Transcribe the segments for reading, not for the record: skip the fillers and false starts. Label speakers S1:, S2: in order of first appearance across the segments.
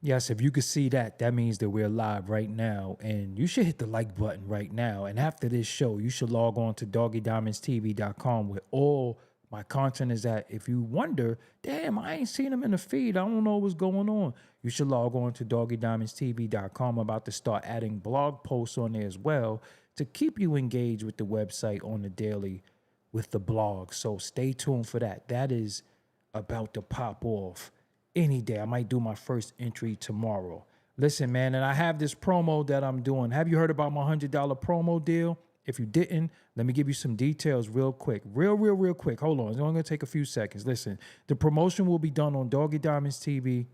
S1: Yes, if you could see that, that means that we're live right now. And you should hit the like button right now. And after this show, you should log on to doggiediamondstv.com where all my content is at. If you wonder, damn, I ain't seen them in the feed, I don't know what's going on, you should log on to doggiediamondstv.com. I'm about to start adding blog posts on there as well to keep you engaged with the website on the daily with the blog. So stay tuned for that. That is about to pop off any day. I might do my first entry tomorrow. Listen, man, and I have this promo that I'm doing. Have you heard about my $100 promo deal? If you didn't, let me give you some details real quick. Real quick. Hold on. It's only going to take a few seconds. Listen, the promotion will be done on Doggie Diamonds TV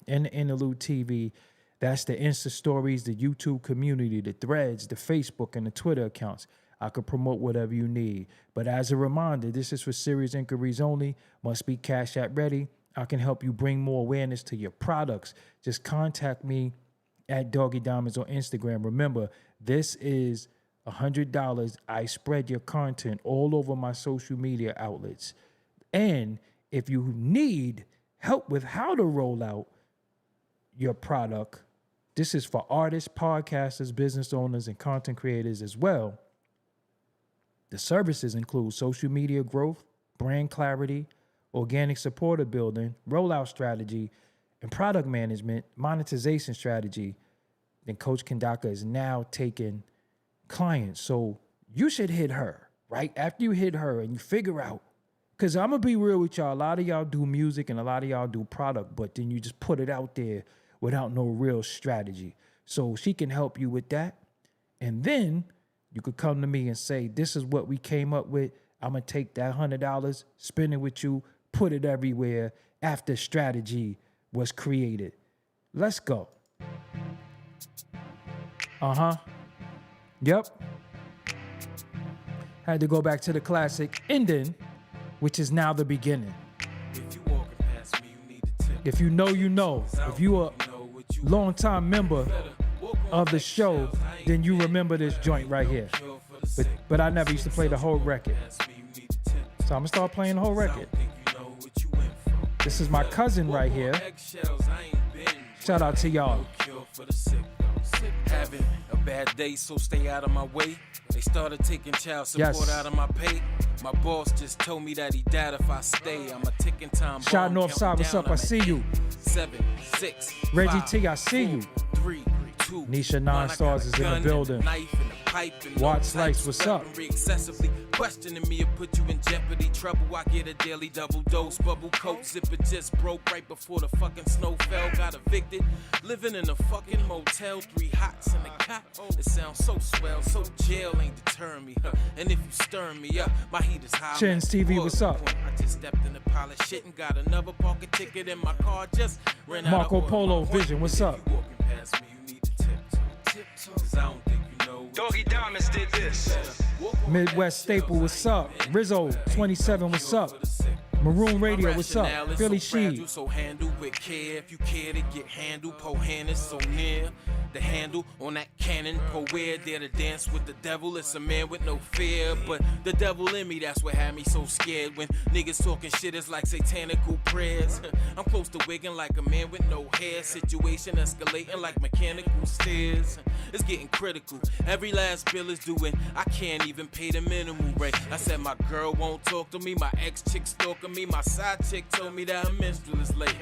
S1: and the Interlude TV. That's the Insta stories, the YouTube community, the threads, the Facebook, and the Twitter accounts. I could promote whatever you need. But as a reminder, this is for serious inquiries only. Must be Cash App ready. I can help you bring more awareness to your products. Just contact me at Doggie Diamonds on Instagram. Remember, this is $100. I spread your content all over my social media outlets. And if you need help with how to roll out your product, this is for artists, podcasters, business owners, and content creators as well. The services include social media growth, brand clarity, organic supporter building, rollout strategy, and product management, monetization strategy. Then Coach Kandaka is now taking clients. So you should hit her, right? After you hit her and you figure out, because I'm going to be real with y'all, a lot of y'all do music and a lot of y'all do product, but then you just put it out there without no real strategy. So she can help you with that. And then you could come to me and say, this is what we came up with. I'm going to take that $100, spend it with you, put it everywhere after strategy was created. Let's go. Yep. Had to go back to the classic ending, which is now the beginning. If you know, you know. If you are a long-time member of the show, then you remember this joint right here. But I never used to play the whole record. So I'm going to start playing the whole record. This is my cousin right here. Shout out to y'all.
S2: Having a bad day, so stay out of my way. They started taking child support out of my pay. My boss just told me that he died if I stay. I'm a ticking time bomb.
S1: Shot Northside, what's up? I see you.
S2: 7, 6,
S1: Reggie
S2: 5,
S1: T, I see you.
S2: 3, 2.
S1: Nisha 9 Stars is in the building. Watch Slice, what's up?
S2: Excessively questioning me and put you in jeopardy. Trouble, I get a daily double dose. Bubble coat, zipper just broke right before the fucking snow fell. Got evicted, living in a fucking motel. 3 hots in a cot. It sounds so swell, so jail ain't deterring me. And if you stir me up, my heat is high.
S1: Chins TV, what's up?
S2: I just stepped in a pile of shit and got another parking ticket in my car. Just ran out
S1: Marco
S2: of
S1: Polo Vision, what's up?
S2: If you walking past me, you need to tiptoe. 'Cause I don't think you know.
S3: Doggie Diamonds did this.
S1: Midwest Staple, what's up? Rizzo 27, what's up? Maroon Radio, what's up? Philly Sheed.
S2: So handle with care if you care to get handled. Po hand is so near. The handle on that cannon. Po where there to dance with the devil. It's a man with no fear. But the devil in me, that's what had me so scared. When niggas talking shit is like satanical prayers. I'm close to wigging like a man with no hair. Situation escalating like mechanical stairs. It's getting critical. Every last bill is due and I can't even pay the minimum rate. I said my girl won't talk to me. My ex-chick stalking me. My side chick told me that her menstrual is late.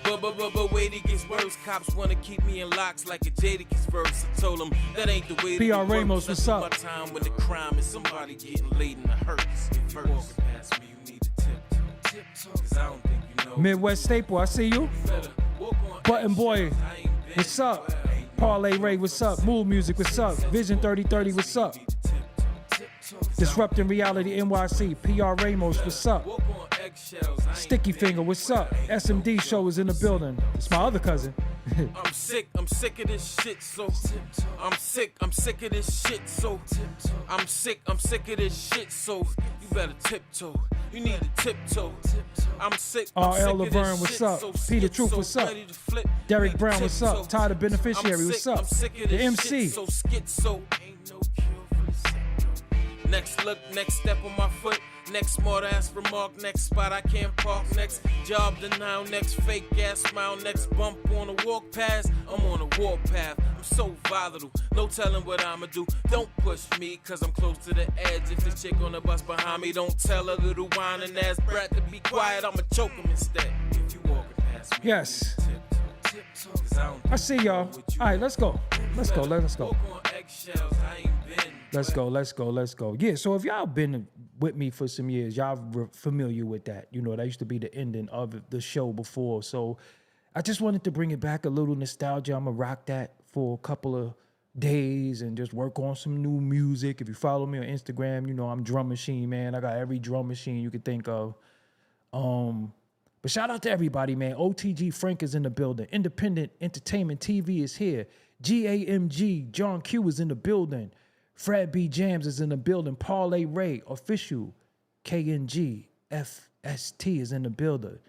S2: But wait, it gets worse. Cops wanna keep me in locks like a Jadakiss verse. I told them that ain't the way to
S1: PR Ramos, what's up?
S2: My time when the crime is somebody getting laid in the hurts. If you walking past me, you need to tiptoe. 'Cause I don't think you know.
S1: Midwest Staple, I see you. Button Boy, what's up? Parlay Ray, what's up? Move Music, what's up? Vision 3030, what's up? Disrupting Reality NYC, PR Ramos, what's up? Sticky Finger, what's up? SMD Show is in the building. It's my other cousin.
S2: I'm sick of this shit, so I'm sick of this shit, so I'm sick of this shit, so you better tiptoe. You need to tiptoe. I'm sick.
S1: RL Laverne, what's up? Peter Truth, what's up? Derek Brown, what's up? Tyler Beneficiary, what's up? The MC.
S2: So schizo. Ain't no cure for the sick. Next look, next step on my foot. Next smart ass remark, next spot I can't park, next job denial, next fake ass smile, next bump on a walk past. I'm on a warpath, I'm so volatile, no telling what I'ma do. Don't push me, cause I'm close to the edge. If the chick on the bus behind me don't tell a little whining ass brat to be quiet, I'ma choke him instead. If you walking past me,
S1: Yes.
S2: tiptoe, 'cause I don't
S1: I see y'all. All right, let's go. Let's go. Let's go.
S2: walk on eggshells, I ain't been.
S1: Let's go. Yeah, so if y'all been with me for some years, y'all familiar with that. You know, that used to be the ending of the show before. So I just wanted to bring it back, a little nostalgia. I'm going to rock that for a couple of days and just work on some new music. If you follow me on Instagram, you know I'm Drum Machine, man. I got every drum machine you could think of. But shout out to everybody, man. OTG Frank is in the building. Independent Entertainment TV is here. GAMG, John Q is in the building. Fred B. Jams is in the building. Parlay Ray, official. KNG, FST is in the building.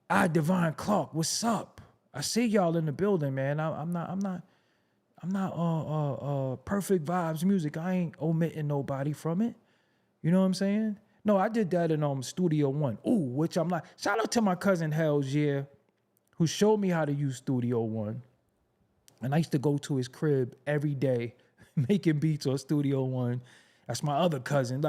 S1: I Divine Clark, what's up? I see y'all in the building, man. I'm not Perfect Vibes Music. I ain't omitting nobody from it. You know what I'm saying? No, I did that in Studio One. Ooh, which I'm like, shout out to my cousin Hells, yeah, who showed me how to use Studio One. And I used to go to his crib every day making beats on Studio One. That's my other cousin.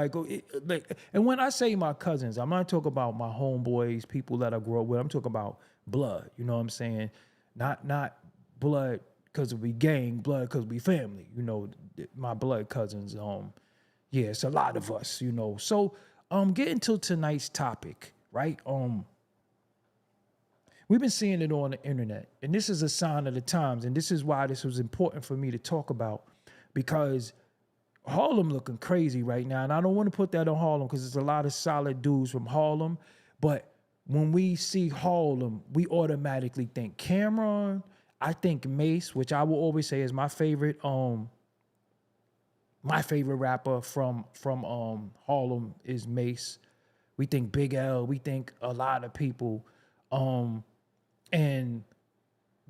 S1: And when I say my cousins, I'm not talking about my homeboys, people that I grew up with. I'm talking about blood. You know what I'm saying? Not blood because we gang, blood because we family. You know, my blood cousins. Yeah, it's a lot of us. You know. So getting to tonight's topic, right? We've been seeing it on the internet, and this is a sign of the times, and this is why this was important for me to talk about, because Harlem looking crazy right now, and I don't want to put that on Harlem because there's a lot of solid dudes from Harlem, but when we see Harlem, we automatically think Cameron. I think Mace, which I will always say is my favorite rapper from Harlem is Mace. We think Big L. We think a lot of people. And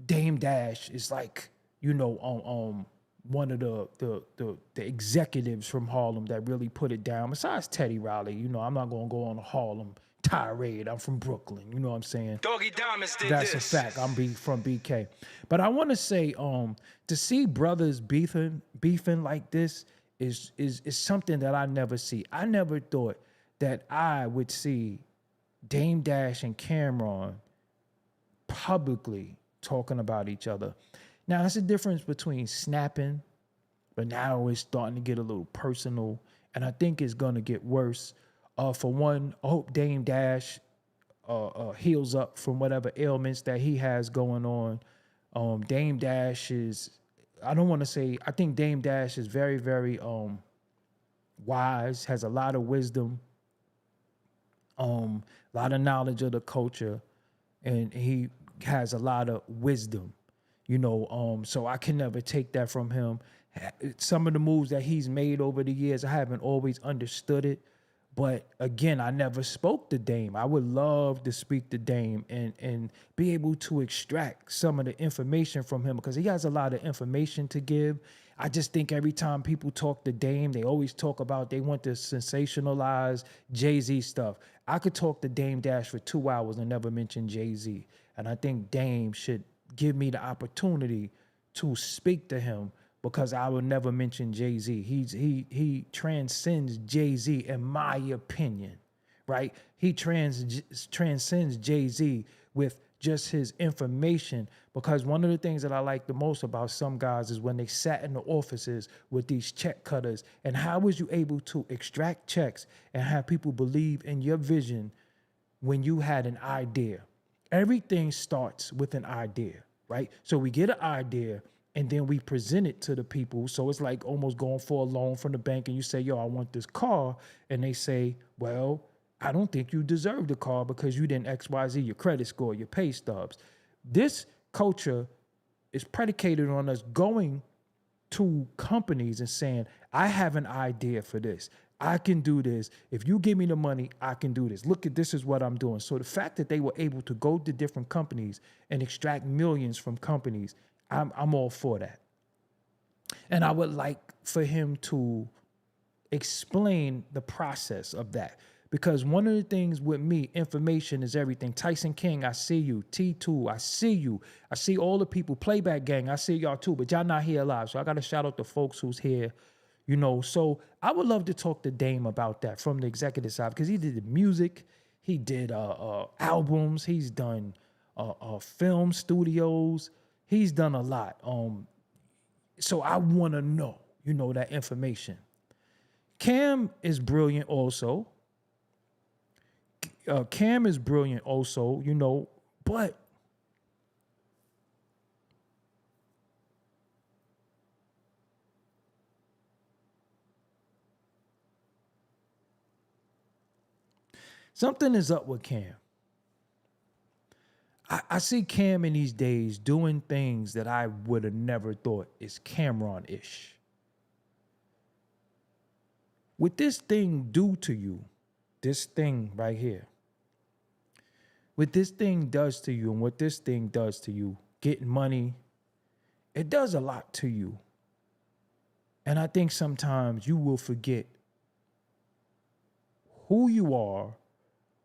S1: Dame Dash is like, you know, one of the executives from Harlem that really put it down. Besides Teddy Riley, you know, I'm not gonna go on a Harlem tirade. I'm from Brooklyn, you know what I'm saying?
S3: Doggie Diamonds did
S1: That's
S3: this.
S1: a fact. I'm from BK. But I want to say, to see brothers beefing like this is something that I never see. I never thought that I would see Dame Dash and Cameron publicly talking about each other. Now, there's a difference between snapping, but now it's starting to get a little personal, and I think it's going to get worse. For one, I hope Dame Dash heals up from whatever ailments that he has going on. Dame Dash is, I think Dame Dash is very, very wise, has a lot of wisdom, a lot of knowledge of the culture, and he has a lot of wisdom, you know, so I can never take that from him. Some of the moves that he's made over the years, I haven't always understood it, but again, I never spoke to Dame. I would love to speak to Dame and be able to extract some of the information from him, because he has a lot of information to give. I just think every time people talk to Dame, they always talk about they want to sensationalize Jay-Z stuff. I could talk to Dame Dash for 2 hours and never mention Jay-Z. And I think Dame should give me the opportunity to speak to him, because I will never mention Jay-Z. He transcends Jay-Z in my opinion, right? He transcends Jay-Z with just his information, because one of the things that I like the most about some guys is when they sat in the offices with these check cutters, and how was you able to extract checks and have people believe in your vision when you had an idea? Everything starts with an idea, right? So we get an idea and then we present it to the people. So it's like almost going for a loan from the bank, and you say, yo, I want this car. And they say, well, I don't think you deserve the car because you didn't XYZ, your credit score, your pay stubs. This culture is predicated on us going to companies and saying, I have an idea for this. I can do this. If you give me the money, I can do this. Look at this is what I'm doing. So the fact that they were able to go to different companies and extract millions from companies, I'm all for that. And I would like for him to explain the process of that, Because one of the things with me, information is everything. Tyson King, I see you. T2, I see you. I see all the people. Playback Gang, I see y'all too, but y'all not here live. So I got to shout out the folks who's here, you know. So I would love to talk to Dame about that from the executive side, because he did the music. He did albums. He's done film studios. He's done a lot. So I want to know, you know, that information. Cam is brilliant also. Cam is brilliant also, you know, but something is up with Cam. I see Cam in these days doing things that I would have never thought is Cameron-ish. What this thing do to you, this thing right here, what this thing does to you and what this thing does to you, getting money, it does a lot to you. And I think sometimes you will forget who you are,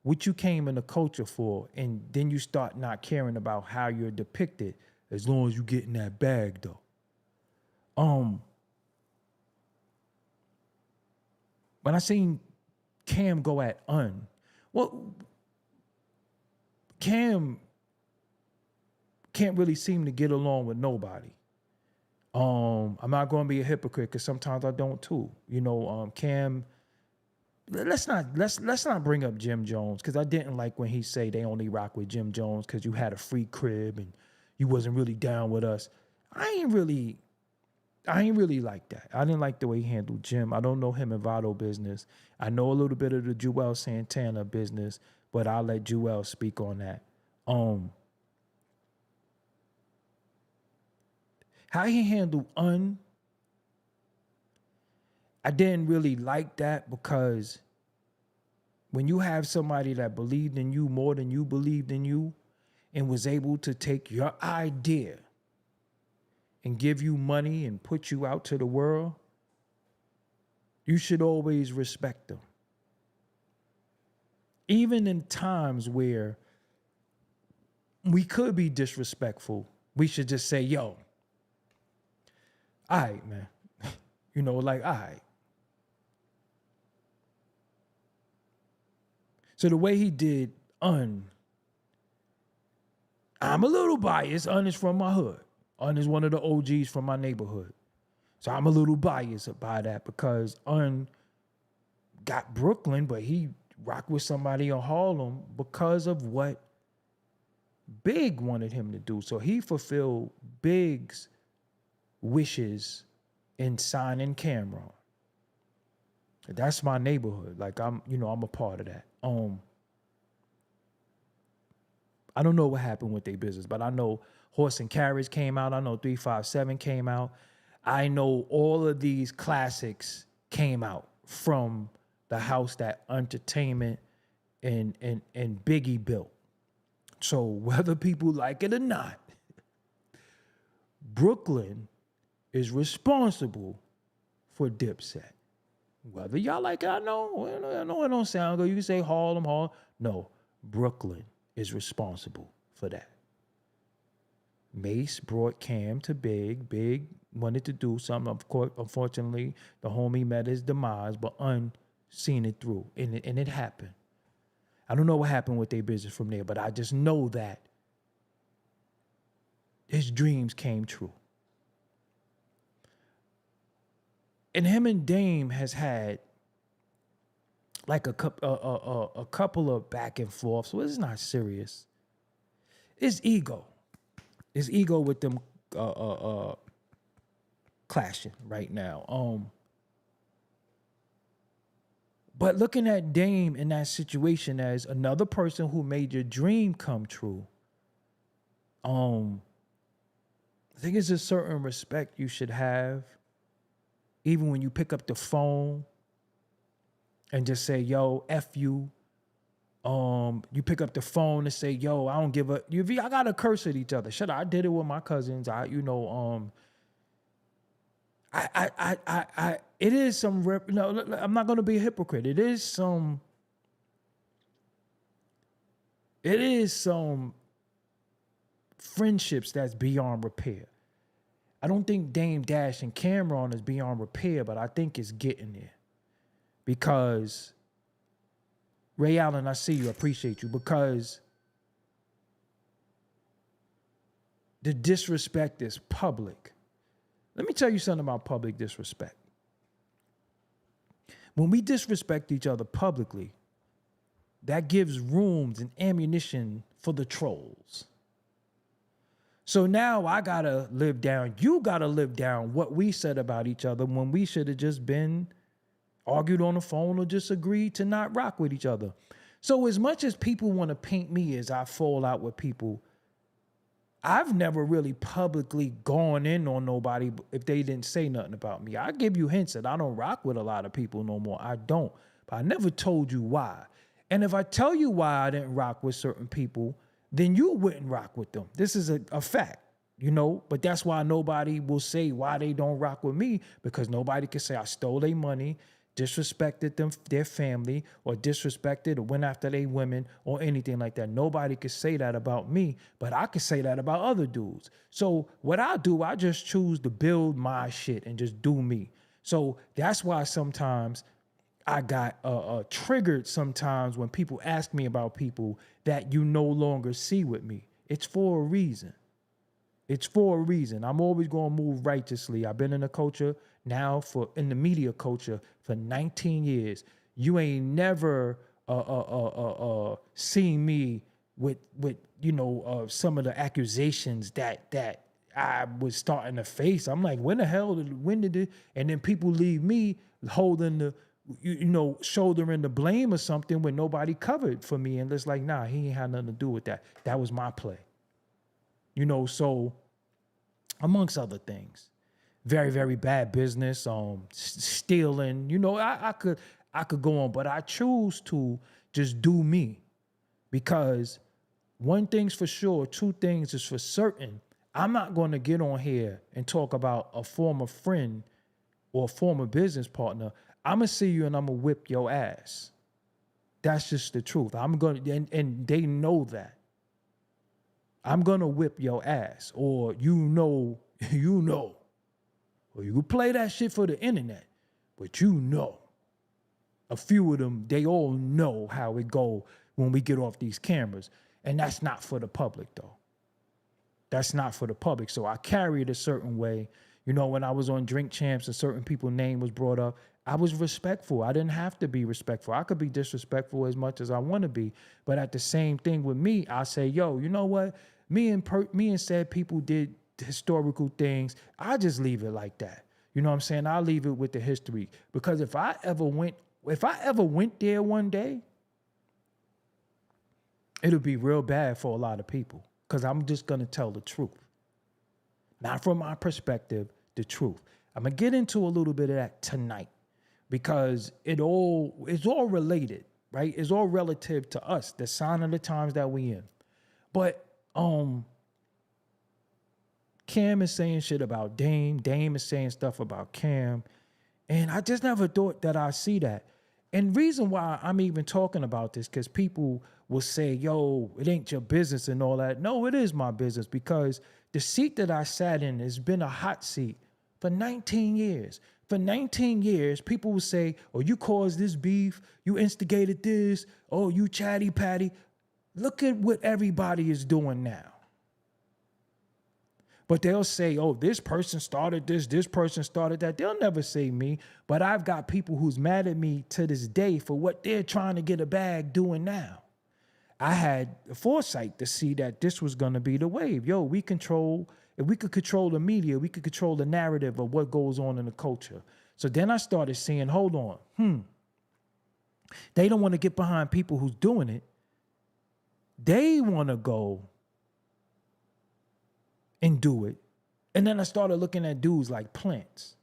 S1: what you came in the culture for, and then you start not caring about how you're depicted as long as you get in that bag, though. When I seen Cam go at well, Cam can't really seem to get along with nobody. I'm not going to be a hypocrite, because sometimes I don't too. You know, Cam. Let's not bring up Jim Jones, because I didn't like when he say they only rock with Jim Jones because you had a free crib and you wasn't really down with us. I ain't really like that. I didn't like the way he handled Jim. I don't know him and Vado business. I know a little bit of the Joel Santana business, but I'll let Joel speak on that. How he handled I didn't really like that, because when you have somebody that believed in you more than you believed in you and was able to take your idea and give you money and put you out to the world, you should always respect them. Even in times where we could be disrespectful, we should just say, yo, all right, man. You know, like, all right. So the way he did I'm a little biased. Is from my hood. Is one of the OGs from my neighborhood. So I'm a little biased by that, because got Brooklyn, but he rocked with somebody in Harlem because of what Big wanted him to do. So he fulfilled Big's wishes in signing Cameron. That's my neighborhood. Like, I'm a part of that. I don't know what happened with their business, but I know Horse and Carriage came out. I know 357 came out. I know all of these classics came out from the house that Entertainment and Biggie built. So whether people like it or not, Brooklyn is responsible for Dipset. Whether y'all like it, I know it don't sound good. You can say Harlem. No, Brooklyn is responsible for that. Mace brought Cam to Big. Big wanted to do something. Of course, unfortunately, the homie met his demise, but seen it through, and it happened. I don't know what happened with their business from there, but I just know that his dreams came true. And him and Dame has had like a couple of back and forth, so it's not serious. It's ego. It's ego with them clashing right now. But looking at Dame in that situation as another person who made your dream come true, I think it's a certain respect you should have. Even when you pick up the phone and just say, yo, F you. You pick up the phone and say, yo, I don't give a... I got to curse at each other. Shut up. I did it with my cousins. It is some... I'm not going to be a hypocrite. It is some It is some friendships that's beyond repair. I don't think Dame Dash and Cameron is beyond repair, but I think it's getting there. Because Ray Allen, I see you, I appreciate you, because the disrespect is public. Let me tell you something about public disrespect. When we disrespect each other publicly, that gives rooms and ammunition for the trolls. So now I gotta live down, you gotta live down what we said about each other when we should have just been argued on the phone or just agreed to not rock with each other. So as much as people want to paint me as I fall out with people, I've never really publicly gone in on nobody if they didn't say nothing about me. I give you hints that I don't rock with a lot of people no more. I don't. But I never told you why. And if I tell you why I didn't rock with certain people, then you wouldn't rock with them. This is a fact, you know? But that's why nobody will say why they don't rock with me, because nobody can say I stole their money, disrespected them, their family, or disrespected or went after their women or anything like that. Nobody could say that about me, but I could say that about other dudes. So what I do, I just choose to build my shit and just do me. So that's why sometimes I got triggered sometimes when people ask me about people that you no longer see with me. It's for a reason. It's for a reason. I'm always going to move righteously. I've been in the culture now in the media culture for 19 years. You ain't never seen me with some of the accusations that I was starting to face. I'm like, when did it? And then people leave me holding the, shouldering the blame or something when nobody covered for me. And it's like, nah, he ain't had nothing to do with that. That was my play. So amongst other things, very, very bad business, stealing, I could go on, but I choose to just do me, because one thing's for sure, two things is for certain. I'm not going to get on here and talk about a former friend or a former business partner. I'm going to see you and I'm going to whip your ass. That's just the truth. I'm going to, and they know that. I'm going to whip your ass, or or you can play that shit for the internet, but a few of them, they all know how it go when we get off these cameras. And that's not for the public though. That's not for the public. So I carry it a certain way. When I was on Drink Champs and certain people's name was brought up, I was respectful. I didn't have to be respectful. I could be disrespectful as much as I want to be. But at the same thing with me, I say, yo, you know what? Me and said people did historical things. I just leave it like that. You know what I'm saying? I'll leave it with the history. Because if I ever went there one day, it'll be real bad for a lot of people. Because I'm just going to tell the truth. Not from my perspective, the truth. I'm going to get into a little bit of that tonight, because it's all related, right? It's all relative to us, the sign of the times that we in. But Cam is saying shit about Dame. Dame is saying stuff about Cam. And I just never thought that I'd see that. And reason why I'm even talking about this, because people will say, yo, it ain't your business and all that. No, it is my business, because the seat that I sat in has been a hot seat for 19 years. For 19 years, people will say, oh, you caused this beef. You instigated this. Oh, you chatty patty. Look at what everybody is doing now. But they'll say, oh, this person started this person started that. They'll never say me. But I've got people who's mad at me to this day for what they're trying to get a bag doing now. I had the foresight to see that this was going to be the wave. Yo, if we could control the media, we could control the narrative of what goes on in the culture. So then I started saying, hold on. They don't want to get behind people who's doing it. They want to go and do it. And then I started looking at dudes like plants.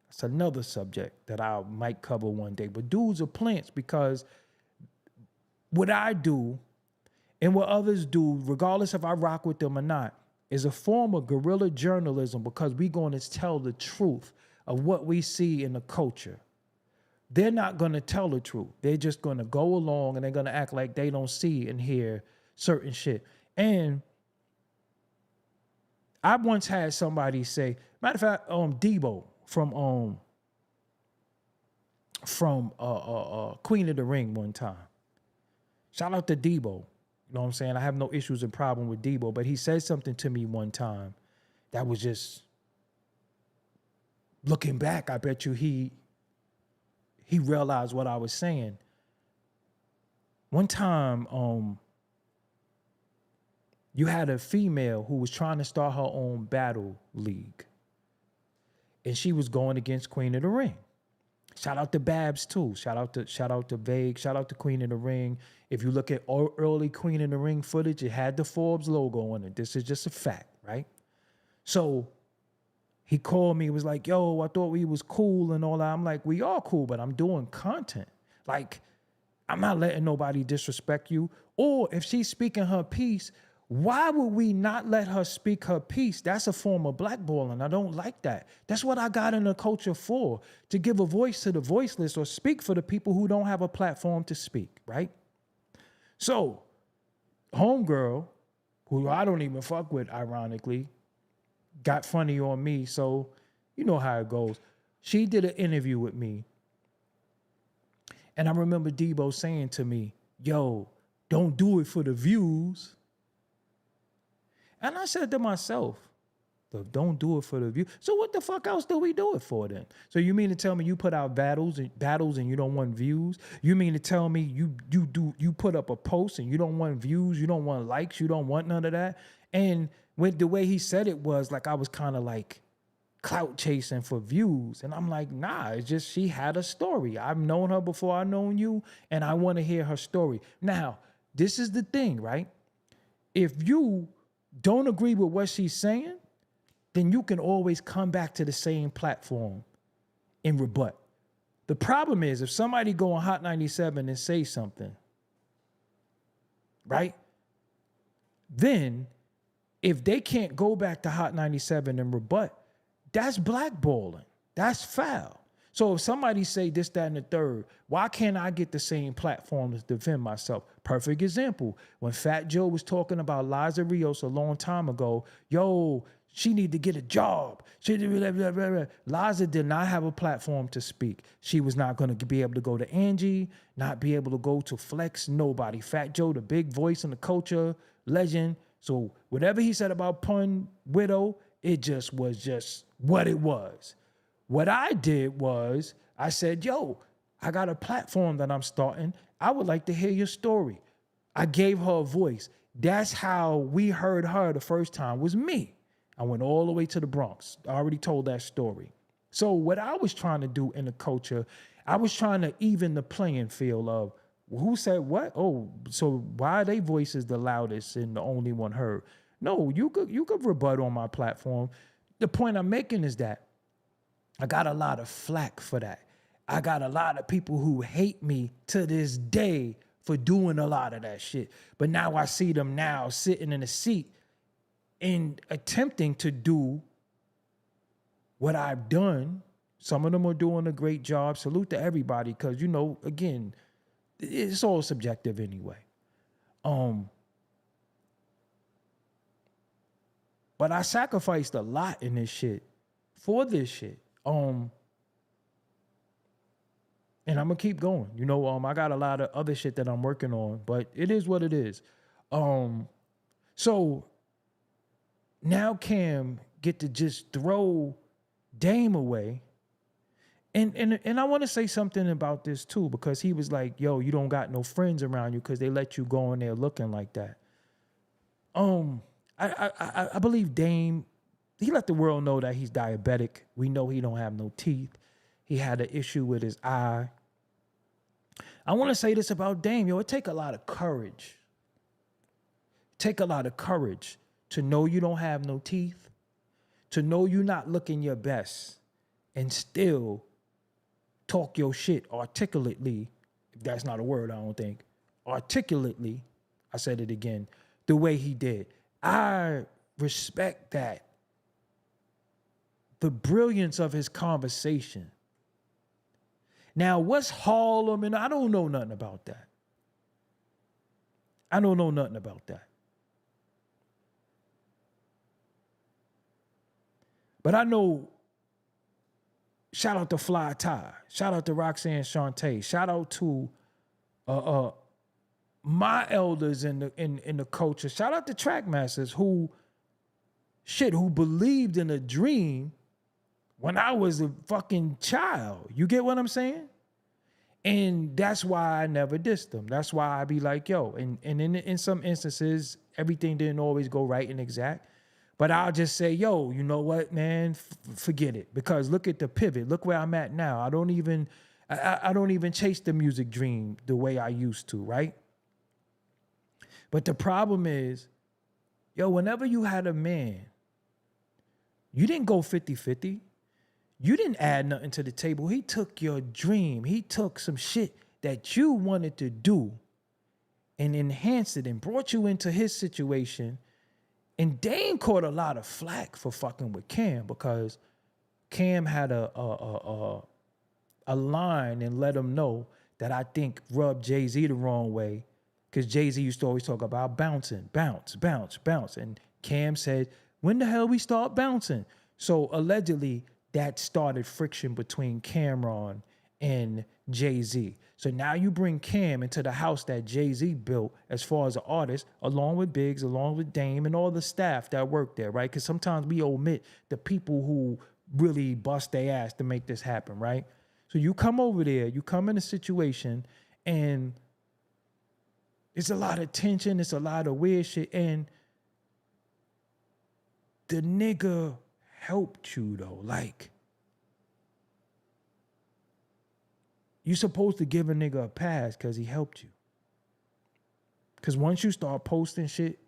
S1: That's another subject that I might cover one day. But dudes are plants, because what I do and what others do, regardless if I rock with them or not, is a form of guerrilla journalism, because we're going to tell the truth of what we see in the culture. They're not going to tell the truth. They're just going to go along and they're going to act like they don't see and hear certain shit. And I once had somebody say, matter of fact, Debo from Queen of the Ring one time. Shout out to Debo. You know what I'm saying? I have no issues and problem with Debo, but he said something to me one time that was just, looking back, I bet you he realized what I was saying. One time, you had a female who was trying to start her own battle league. And she was going against Queen of the Ring. Shout out to Babs too. Shout out to Vague. Shout out to Queen of the Ring. If you look at early Queen of the Ring footage, it had the Forbes logo on it. This is just a fact, right? So he called me, was like, yo, I thought we was cool and all that. I'm like, we are cool, but I'm doing content. Like, I'm not letting nobody disrespect you. Or if she's speaking her piece, why would we not let her speak her piece? That's a form of blackballing. I don't like that. That's what I got in the culture for, to give a voice to the voiceless or speak for the people who don't have a platform to speak, right? So, homegirl, who I don't even fuck with, ironically, got funny on me, so you know how it goes. She did an interview with me, and I remember Debo saying to me, yo, don't do it for the views. And I said to myself, don't do it for the view. So what the fuck else do we do it for then? So you mean to tell me you put out battles and you don't want views? You mean to tell me you put up a post and you don't want views, you don't want likes, you don't want none of that? And with the way he said it was like I was kind of like clout chasing for views. And I'm like, nah, it's just she had a story. I've known her before I known you, and I want to hear her story. Now, this is the thing, right? If you don't agree with what she's saying, then you can always come back to the same platform and rebut. The problem is if somebody go on Hot 97 and say something, right? Then if they can't go back to Hot 97 and rebut, that's blackballing. That's foul. So if somebody say this, that, and the third, why can't I get the same platform to defend myself? Perfect example. When Fat Joe was talking about Liza Rios a long time ago, yo, she need to get a job. Liza did not have a platform to speak. She was not going to be able to go to Angie, not be able to go to Flex, nobody. Fat Joe, the big voice in the culture, legend. So whatever he said about Pun Widow, it just was just what it was. What I did was I said, yo, I got a platform that I'm starting. I would like to hear your story. I gave her a voice. That's how we heard her the first time, was me. I went all the way to the Bronx. I already told that story. So what I was trying to do in the culture, I was trying to even the playing field of who said what? Oh, so why are their voices the loudest and the only one heard? No, you could rebut on my platform. The point I'm making is that I got a lot of flack for that. I got a lot of people who hate me to this day for doing a lot of that shit. But now I see them now sitting in a seat and attempting to do what I've done. Some of them are doing a great job. Salute to everybody, because, you know, again, it's all subjective anyway. But I sacrificed a lot in this shit for this shit. And I'm gonna keep going. You know, I got a lot of other shit that I'm working on, but it is what it is. So now Cam get to just throw Dame away. And I want to say something about this too, because he was like, yo, you don't got no friends around you because they let you go in there looking like that. I believe Dame, he let the world know that he's diabetic. We know he don't have no teeth. He had an issue with his eye. I want to say this about Dame, yo, it take a lot of courage. Take a lot of courage to know you don't have no teeth, to know you're not looking your best, and still talk your shit articulately, if that's not a word, I don't think, articulately, I said it again, the way he did. I respect that. The brilliance of his conversation. Now, what's Harlem? And I don't know nothing about that. I don't know nothing about that. But I know, shout out to Fly Ty, shout out to Roxanne Shante, shout out to my elders in the culture, shout out to Trackmasters who believed in a dream when I was a fucking child. You get what I'm saying? And that's why I never dissed them. That's why I be like, yo, and in some instances, everything didn't always go right and exact. But I'll just say, yo, you know what, man? Forget it. Because look at the pivot. Look where I'm at now. I don't even chase the music dream the way I used to, right? But the problem is, yo, whenever you had a man, you didn't go 50-50. You didn't add nothing to the table. He took your dream. He took some shit that you wanted to do and enhanced it and brought you into his situation. And Dane caught a lot of flack for fucking with Cam because Cam had a line and let him know that I think rubbed Jay-Z the wrong way, because Jay-Z used to always talk about bouncing, bounce, bounce, bounce. And Cam said, when the hell we start bouncing? So allegedly, that started friction between Cameron and Jay-Z. So now you bring Cam into the house that Jay-Z built as far as an artist, along with Biggs, along with Dame, and all the staff that work there, right? Because sometimes we omit the people who really bust their ass to make this happen, right? So you come over there, you come in a situation, and it's a lot of tension, it's a lot of weird shit, and the nigga helped you though. Like, you supposed to give a nigga a pass because he helped you. Because once you start posting shit,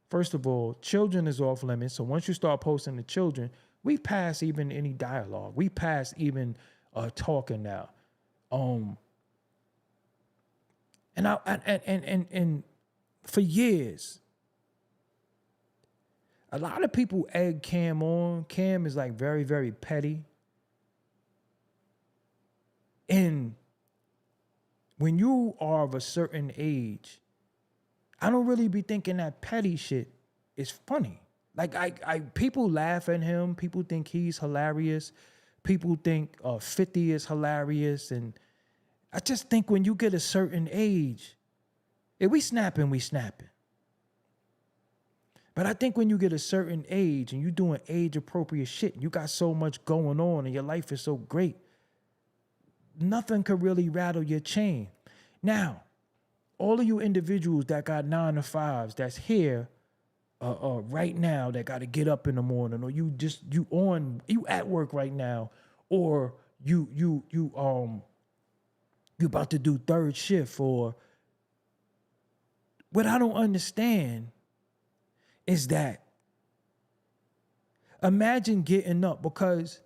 S1: first of all, children is off limits. So once you start posting to children, we pass even any dialogue. We pass even talking now. And for years, a lot of people egg Cam on. Cam is like very, very petty. And when you are of a certain age, I don't really be thinking that petty shit is funny. Like I people laugh at him. People think he's hilarious. People think 50 is hilarious. And I just think when you get a certain age, if we snapping, we snapping. But I think when you get a certain age and you doing age-appropriate shit, and you got so much going on and your life is so great, nothing could really rattle your chain. Now, all of you individuals that got 9 to 5s that's here right now, that got to get up in the morning, or you at work right now, or you about to do third shift, or what I don't understand is that imagine getting up, because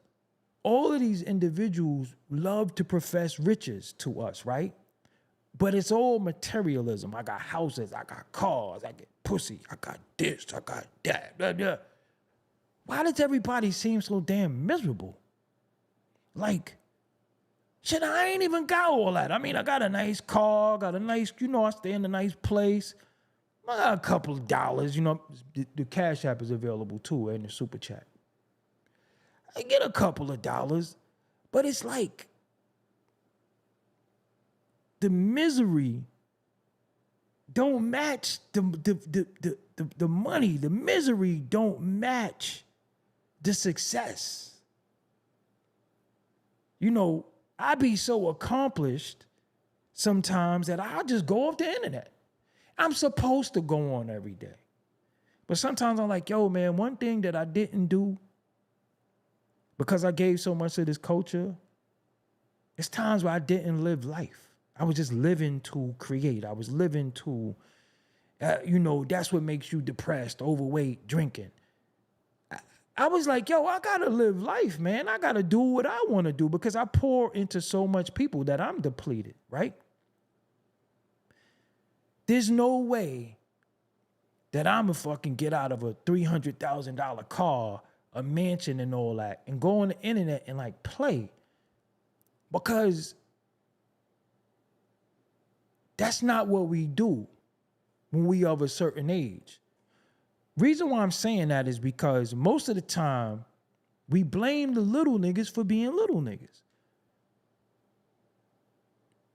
S1: all of these individuals love to profess riches to us, right? But it's all materialism. I got houses, I got cars, I get pussy, I got this, I got that, blah, blah. Why does everybody seem so damn miserable? Like, shit, I ain't even got all that. I mean, I got a nice car, got a nice, I stay in a nice place. I got a couple of dollars, the Cash App is available too, and the Super Chat. I get a couple of dollars, but it's like the misery don't match the money. The misery don't match the success. I be so accomplished sometimes that I'll just go off the internet. I'm supposed to go on every day. But sometimes I'm like, yo, man, one thing that I didn't do because I gave so much of this culture, it's times where I didn't live life. I was just living to create. I was living to, that's what makes you depressed, overweight, drinking. I was like, yo, I got to live life, man. I got to do what I want to do because I pour into so much people that I'm depleted, right? There's no way that I'm going to fucking get out of a $300,000 car, a mansion and all that, and go on the internet and like play. Because that's not what we do. when we of a certain age. Reason why I'm saying that is because most of the time we blame the little niggas for being little niggas.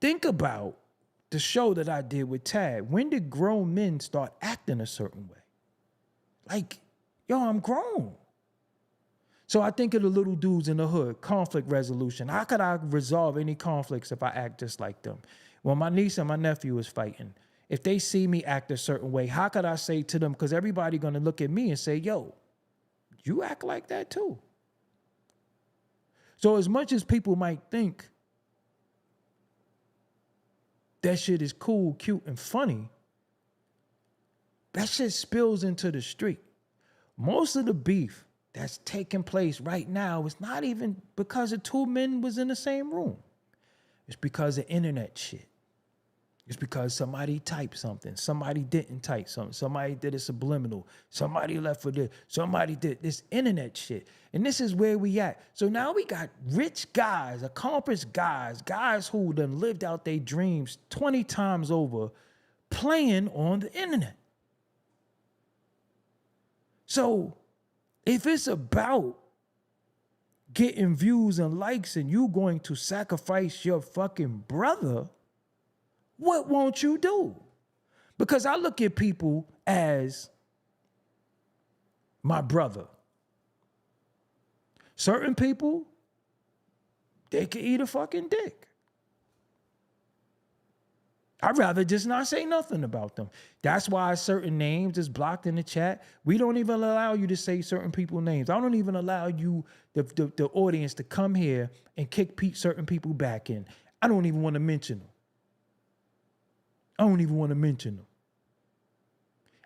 S1: Think about the show that I did with Tad. When did grown men start acting a certain way? Like, yo, I'm grown. So I think of the little dudes in the hood, conflict resolution. How could I resolve any conflicts if I act just like them? When my niece and my nephew was fighting, if they see me act a certain way, how could I say to them, because everybody gonna look at me and say, yo, you act like that too. So as much as people might think that shit is cool, cute, and funny, that shit spills into the street. Most of the beef that's taking place right now is not even because the two men was in the same room. It's because of internet shit. It's because somebody typed something. Somebody didn't type something. Somebody did a subliminal. Somebody left for this. Somebody did this internet shit. And this is where we at. So now we got rich guys, accomplished guys, guys who done lived out their dreams 20 times over, playing on the internet. So if it's about getting views and likes and you going to sacrifice your fucking brother, what won't you do? Because I look at people as my brother. Certain people, they can eat a fucking dick. I'd rather just not say nothing about them. That's why certain names is blocked in the chat. We don't even allow you to say certain people's names. I don't even allow you, the audience, to come here and kick certain people back in. I don't even want to mention them.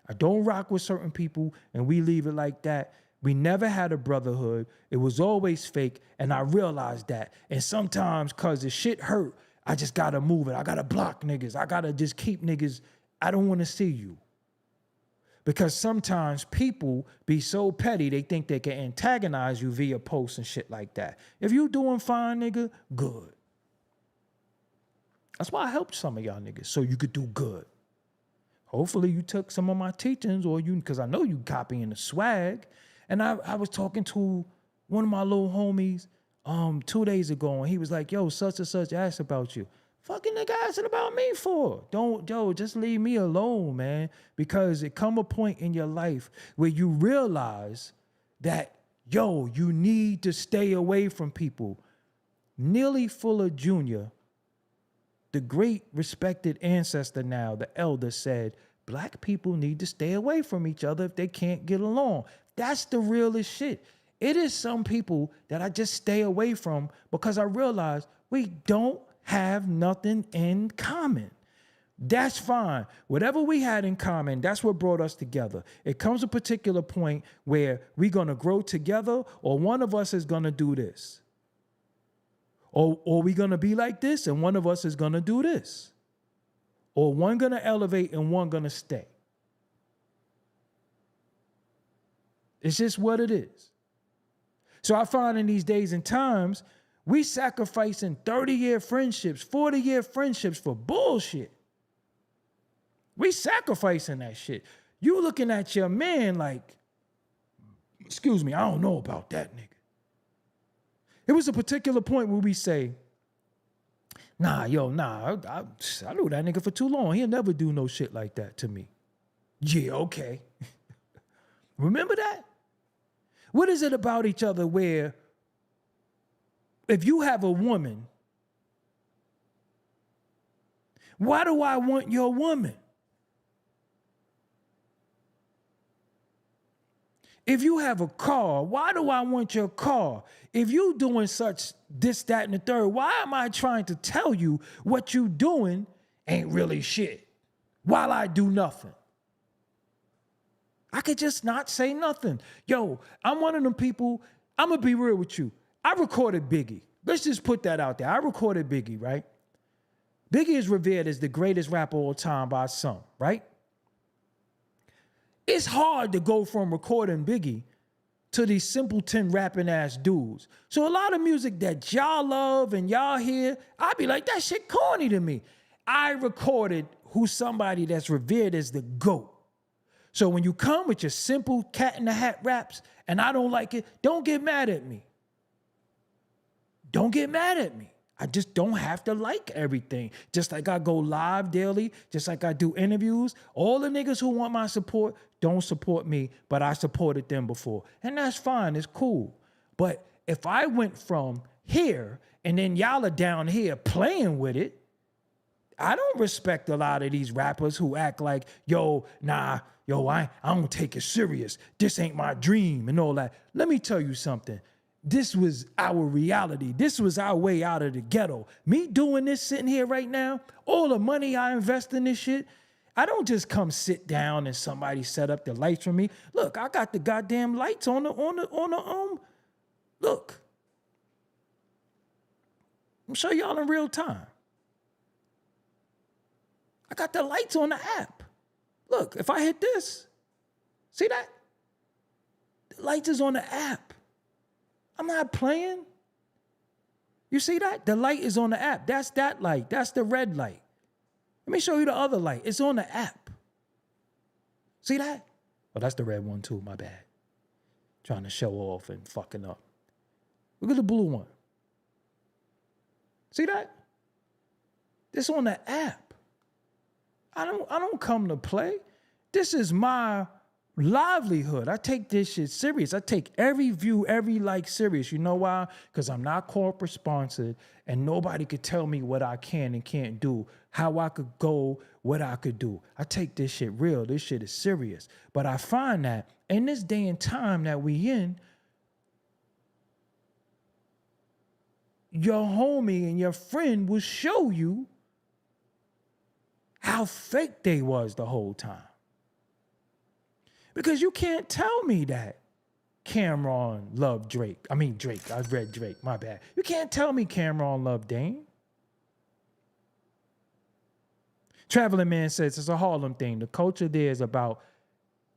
S1: I don't rock with certain people, and we leave it like that. We never had a brotherhood. It was always fake, and I realized that. And sometimes, because the shit hurt, I just got to move it. I got to block niggas. I got to just keep niggas. I don't want to see you. Because sometimes people be so petty, they think they can antagonize you via posts and shit like that. If you doing fine, nigga, good. That's why I helped some of y'all niggas, so you could do good. Hopefully you took some of my teachings, or you, because I know you copying the swag. And I was talking to one of my little homies 2 days ago, and he was like, yo, such and such asked about you. Fucking nigga asking about me for? Just leave me alone, man. Because it come a point in your life where you realize that, yo, you need to stay away from people. Neely Fuller Jr., the great respected ancestor now, the elder, said, black people need to stay away from each other if they can't get along. That's the realest shit. It is some people that I just stay away from because I realize we don't have nothing in common. That's fine. Whatever we had in common, that's what brought us together. It comes a particular point where we're going to grow together, or one of us is going to do this. Or we're going to be like this and one of us is going to do this. Or one going to elevate and one going to stay. It's just what it is. So I find in these days and times, we sacrificing 30-year friendships, 40-year friendships for bullshit. We sacrificing that shit. You looking at your man like, excuse me, I don't know about that nigga. It was a particular point where we say, I knew that nigga for too long. He'll never do no shit like that to me. Yeah, okay. Remember that? What is it about each other where if you have a woman, why do I want your woman? If you have a car, why do I want your car? If you doing such this, that, and the third, why am I trying to tell you what you doing ain't really shit while I do nothing? I could just not say nothing. Yo, I'm one of them people, I'm going to be real with you. I recorded Biggie. Let's just put that out there. I recorded Biggie, right? Biggie is revered as the greatest rapper of all time by some, right? It's hard to go from recording Biggie to these simpleton rapping ass dudes. So a lot of music that y'all love and y'all hear, I be like, that shit corny to me. I recorded who's somebody that's revered as the GOAT. So when you come with your simple cat in the hat raps and I don't like it, don't get mad at me. Don't get mad at me. I just don't have to like everything. Just like I go live daily, just like I do interviews. All the niggas who want my support don't support me, but I supported them before. And that's fine, it's cool. But if I went from here and then y'all are down here playing with it, I don't respect a lot of these rappers who act like, I don't take it serious. This ain't my dream and all that. Let me tell you something. This was our reality. This was our way out of the ghetto. Me doing this, sitting here right now, all the money I invest in this shit, I don't just come sit down and somebody set up the lights for me. Look, I got the goddamn lights on the look. I'm show y'all in real time. I got the lights on the app. Look, if I hit this, see that? The lights is on the app. I'm not playing. You see that? The light is on the app. That's that light. That's the red light. Let me show you the other light. It's on the app. See that? Oh, that's the red one too, my bad. Trying to show off and fucking up. Look at the blue one. See that? This on the app. I don't come to play. This is my livelihood. I take this shit serious. I take every view, every like serious. You know why? Because I'm not corporate sponsored and nobody could tell me what I can and can't do, how I could go, what I could do. I take this shit real. This shit is serious. But I find that in this day and time that we in, your homie and your friend will show you how fake they was the whole time. Because you can't tell me that Cameron loved Drake. I mean Drake. I read Drake. My bad. You can't tell me Cameron loved Dame. Traveling Man says it's a Harlem thing. The culture there is about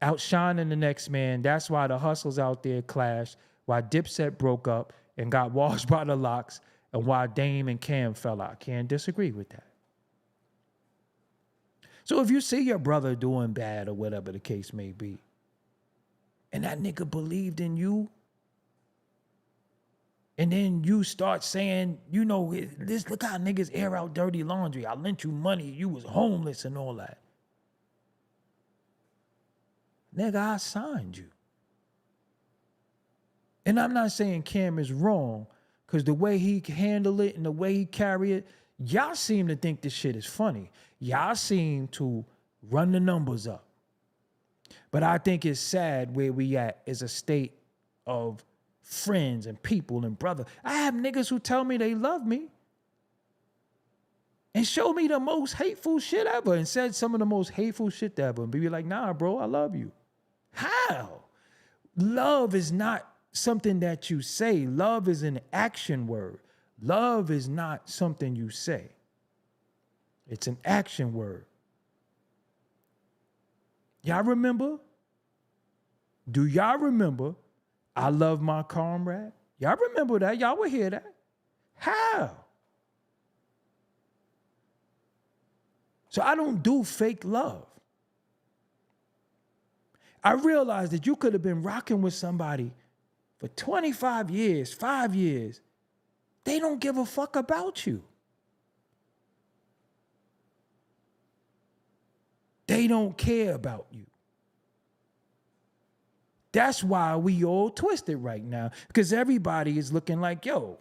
S1: outshining the next man. That's why the hustles out there clashed, why Dipset broke up and got washed by the locks, and why Dame and Cam fell out. Can't disagree with that. So if you see your brother doing bad or whatever the case may be, and that nigga believed in you, and then you start saying, this, look how niggas air out dirty laundry. I lent you money. You was homeless and all that. Nigga, I signed you. And I'm not saying Cam is wrong, because the way he handle it and the way he carry it, y'all seem to think this shit is funny. Y'all seem to run the numbers up. But I think it's sad where we at is a state of friends and people and brother. I have niggas who tell me they love me and show me the most hateful shit ever and said some of the most hateful shit ever and be like, nah, bro, I love you. How? Love is not something that you say. Love is an action word. Love is not something you say. It's an action word. Y'all remember? Do y'all remember I love my comrade? Y'all remember that? Y'all will hear that. How? So I don't do fake love. I realized that you could have been rocking with somebody for 25 years, 5 years. They don't give a fuck about you. They don't care about you. That's why we all twisted right now, because everybody is looking like, yo,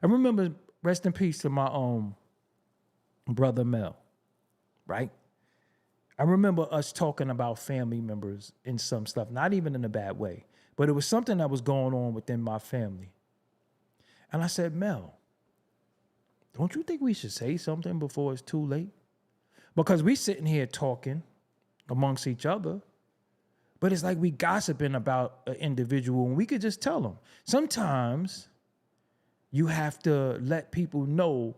S1: I remember, rest in peace to my brother Mel, right? I remember us talking about family members and some stuff, not even in a bad way, but it was something that was going on within my family. And I said, Mel, don't you think we should say something before it's too late? Because we sitting here talking amongst each other, but it's like we gossiping about an individual and we could just tell them. Sometimes you have to let people know,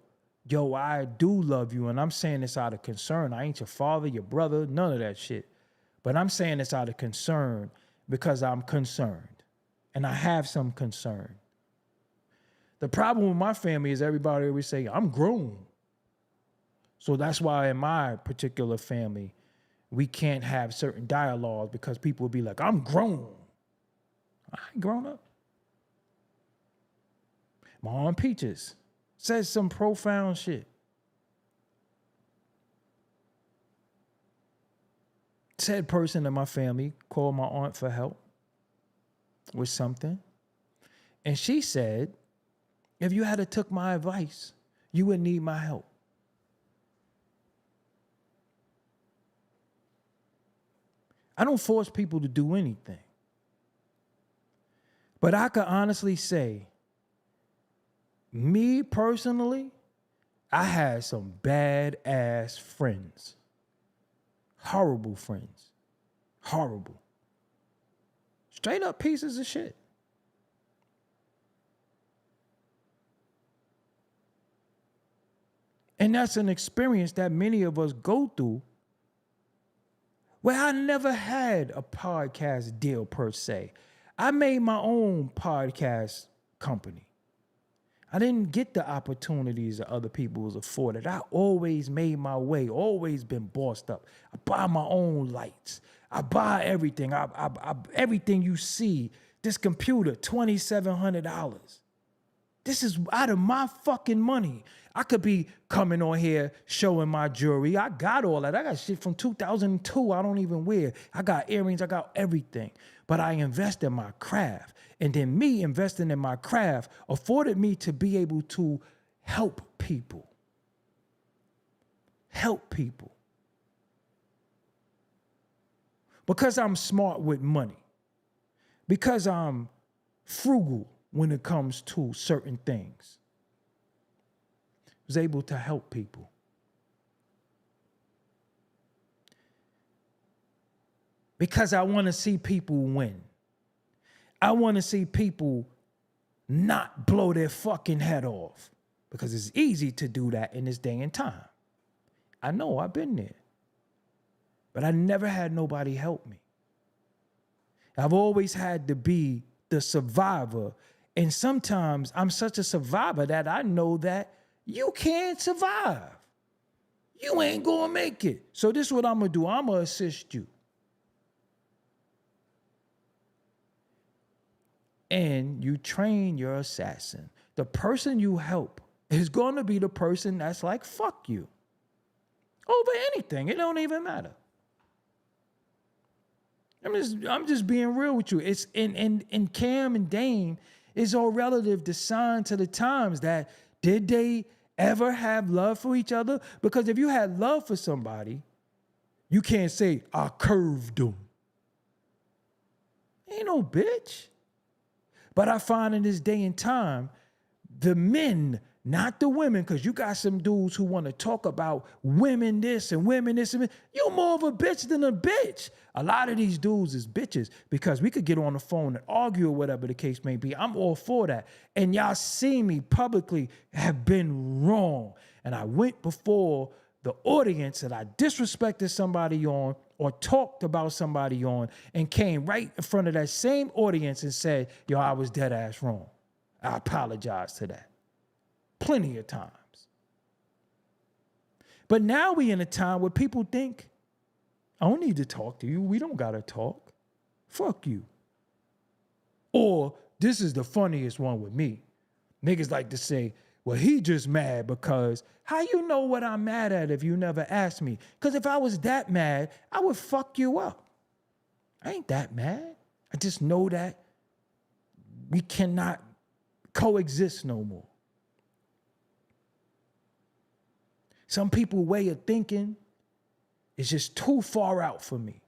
S1: yo, I do love you, and I'm saying this out of concern. I ain't your father, your brother, none of that shit. But I'm saying this out of concern because I'm concerned, and I have some concern. The problem with my family is everybody always say, I'm grown. So that's why in my particular family, we can't have certain dialogues because people will be like, I'm grown. I ain't grown up. My Aunt Peaches says some profound shit. Said person in my family called my aunt for help with something. And she said, if you had took my advice, you would need my help. I don't force people to do anything. But I could honestly say, me personally, I had some bad-ass friends. Horrible friends. Horrible. Straight up pieces of shit. And that's an experience that many of us go through where I never had a podcast deal per se. I made my own podcast company. I didn't get the opportunities that other people was afforded. I always made my way, always been bossed up. I buy my own lights. I buy everything. Everything you see, this computer, $2,700. This is out of my fucking money. I could be coming on here showing my jewelry. I got all that. I got shit from 2002 I don't even wear. I got earrings. I got everything. But I invest in my craft. And then me investing in my craft afforded me to be able to help people. Help people. Because I'm smart with money. Because I'm frugal when it comes to certain things. I was able to help people. Because I want to see people win. I want to see people not blow their fucking head off. Because it's easy to do that in this day and time. I know, I've been there. But I never had nobody help me. I've always had to be the survivor. And sometimes I'm such a survivor that I know that you can't survive. You ain't gonna make it. So this is what I'm gonna do. I'm gonna assist you. And you train your assassin. The person you help is gonna be the person that's like, fuck you. Over anything. It don't even matter. I'm just being real with you. It's in Cam and Dame, it's all relative to sign to the times that did they ever have love for each other? Because if you had love for somebody, you can't say, I curved them. Ain't no bitch. But I find in this day and time, the men, not the women, because you got some dudes who want to talk about women this and women this. And you're more of a bitch than a bitch. A lot of these dudes is bitches because we could get on the phone and argue or whatever the case may be. I'm all for that. And y'all see me publicly have been wrong. And I went before the audience and I disrespected somebody on or talked about somebody on and came right in front of that same audience and said, yo, I was dead ass wrong. I apologize to that. Plenty of times. But now we in a time where people think, I don't need to talk to you. We don't got to talk. Fuck you. Or this is the funniest one with me. Niggas like to say, well, he just mad because how you know what I'm mad at if you never asked me? Because if I was that mad, I would fuck you up. I ain't that mad. I just know that we cannot coexist no more. Some people's way of thinking is just too far out for me.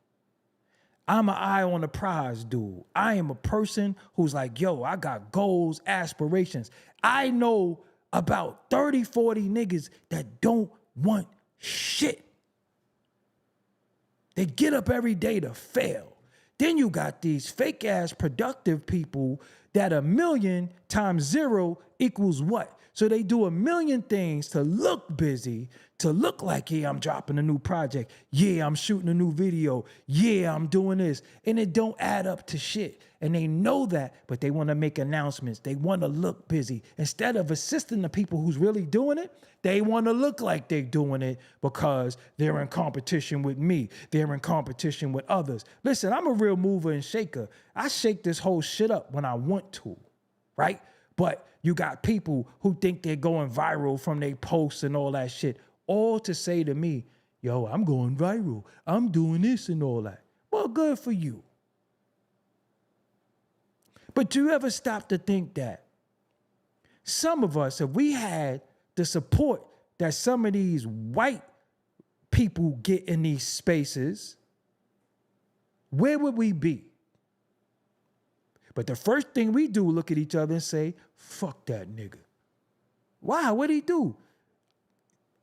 S1: I'm an eye on the prize dude. I am a person who's like, yo, I got goals, aspirations. I know about 30, 40 niggas that don't want shit. They get up every day to fail. Then you got these fake ass productive people that 1,000,000 times 0 equals what? So they do a million things to look busy, to look like, yeah, I'm dropping a new project. Yeah, I'm shooting a new video. Yeah, I'm doing this. And it don't add up to shit. And they know that, but they want to make announcements. They want to look busy. Instead of assisting the people who's really doing it, they want to look like they're doing it because they're in competition with me. They're in competition with others. Listen, I'm a real mover and shaker. I shake this whole shit up when I want to, right? But you got people who think they're going viral from their posts and all that shit, all to say to me, yo, I'm going viral. I'm doing this and all that. Well, good for you. But do you ever stop to think that some of us, if we had the support that some of these white people get in these spaces, where would we be? But the first thing we do, look at each other and say, fuck that nigga. Why? What'd he do?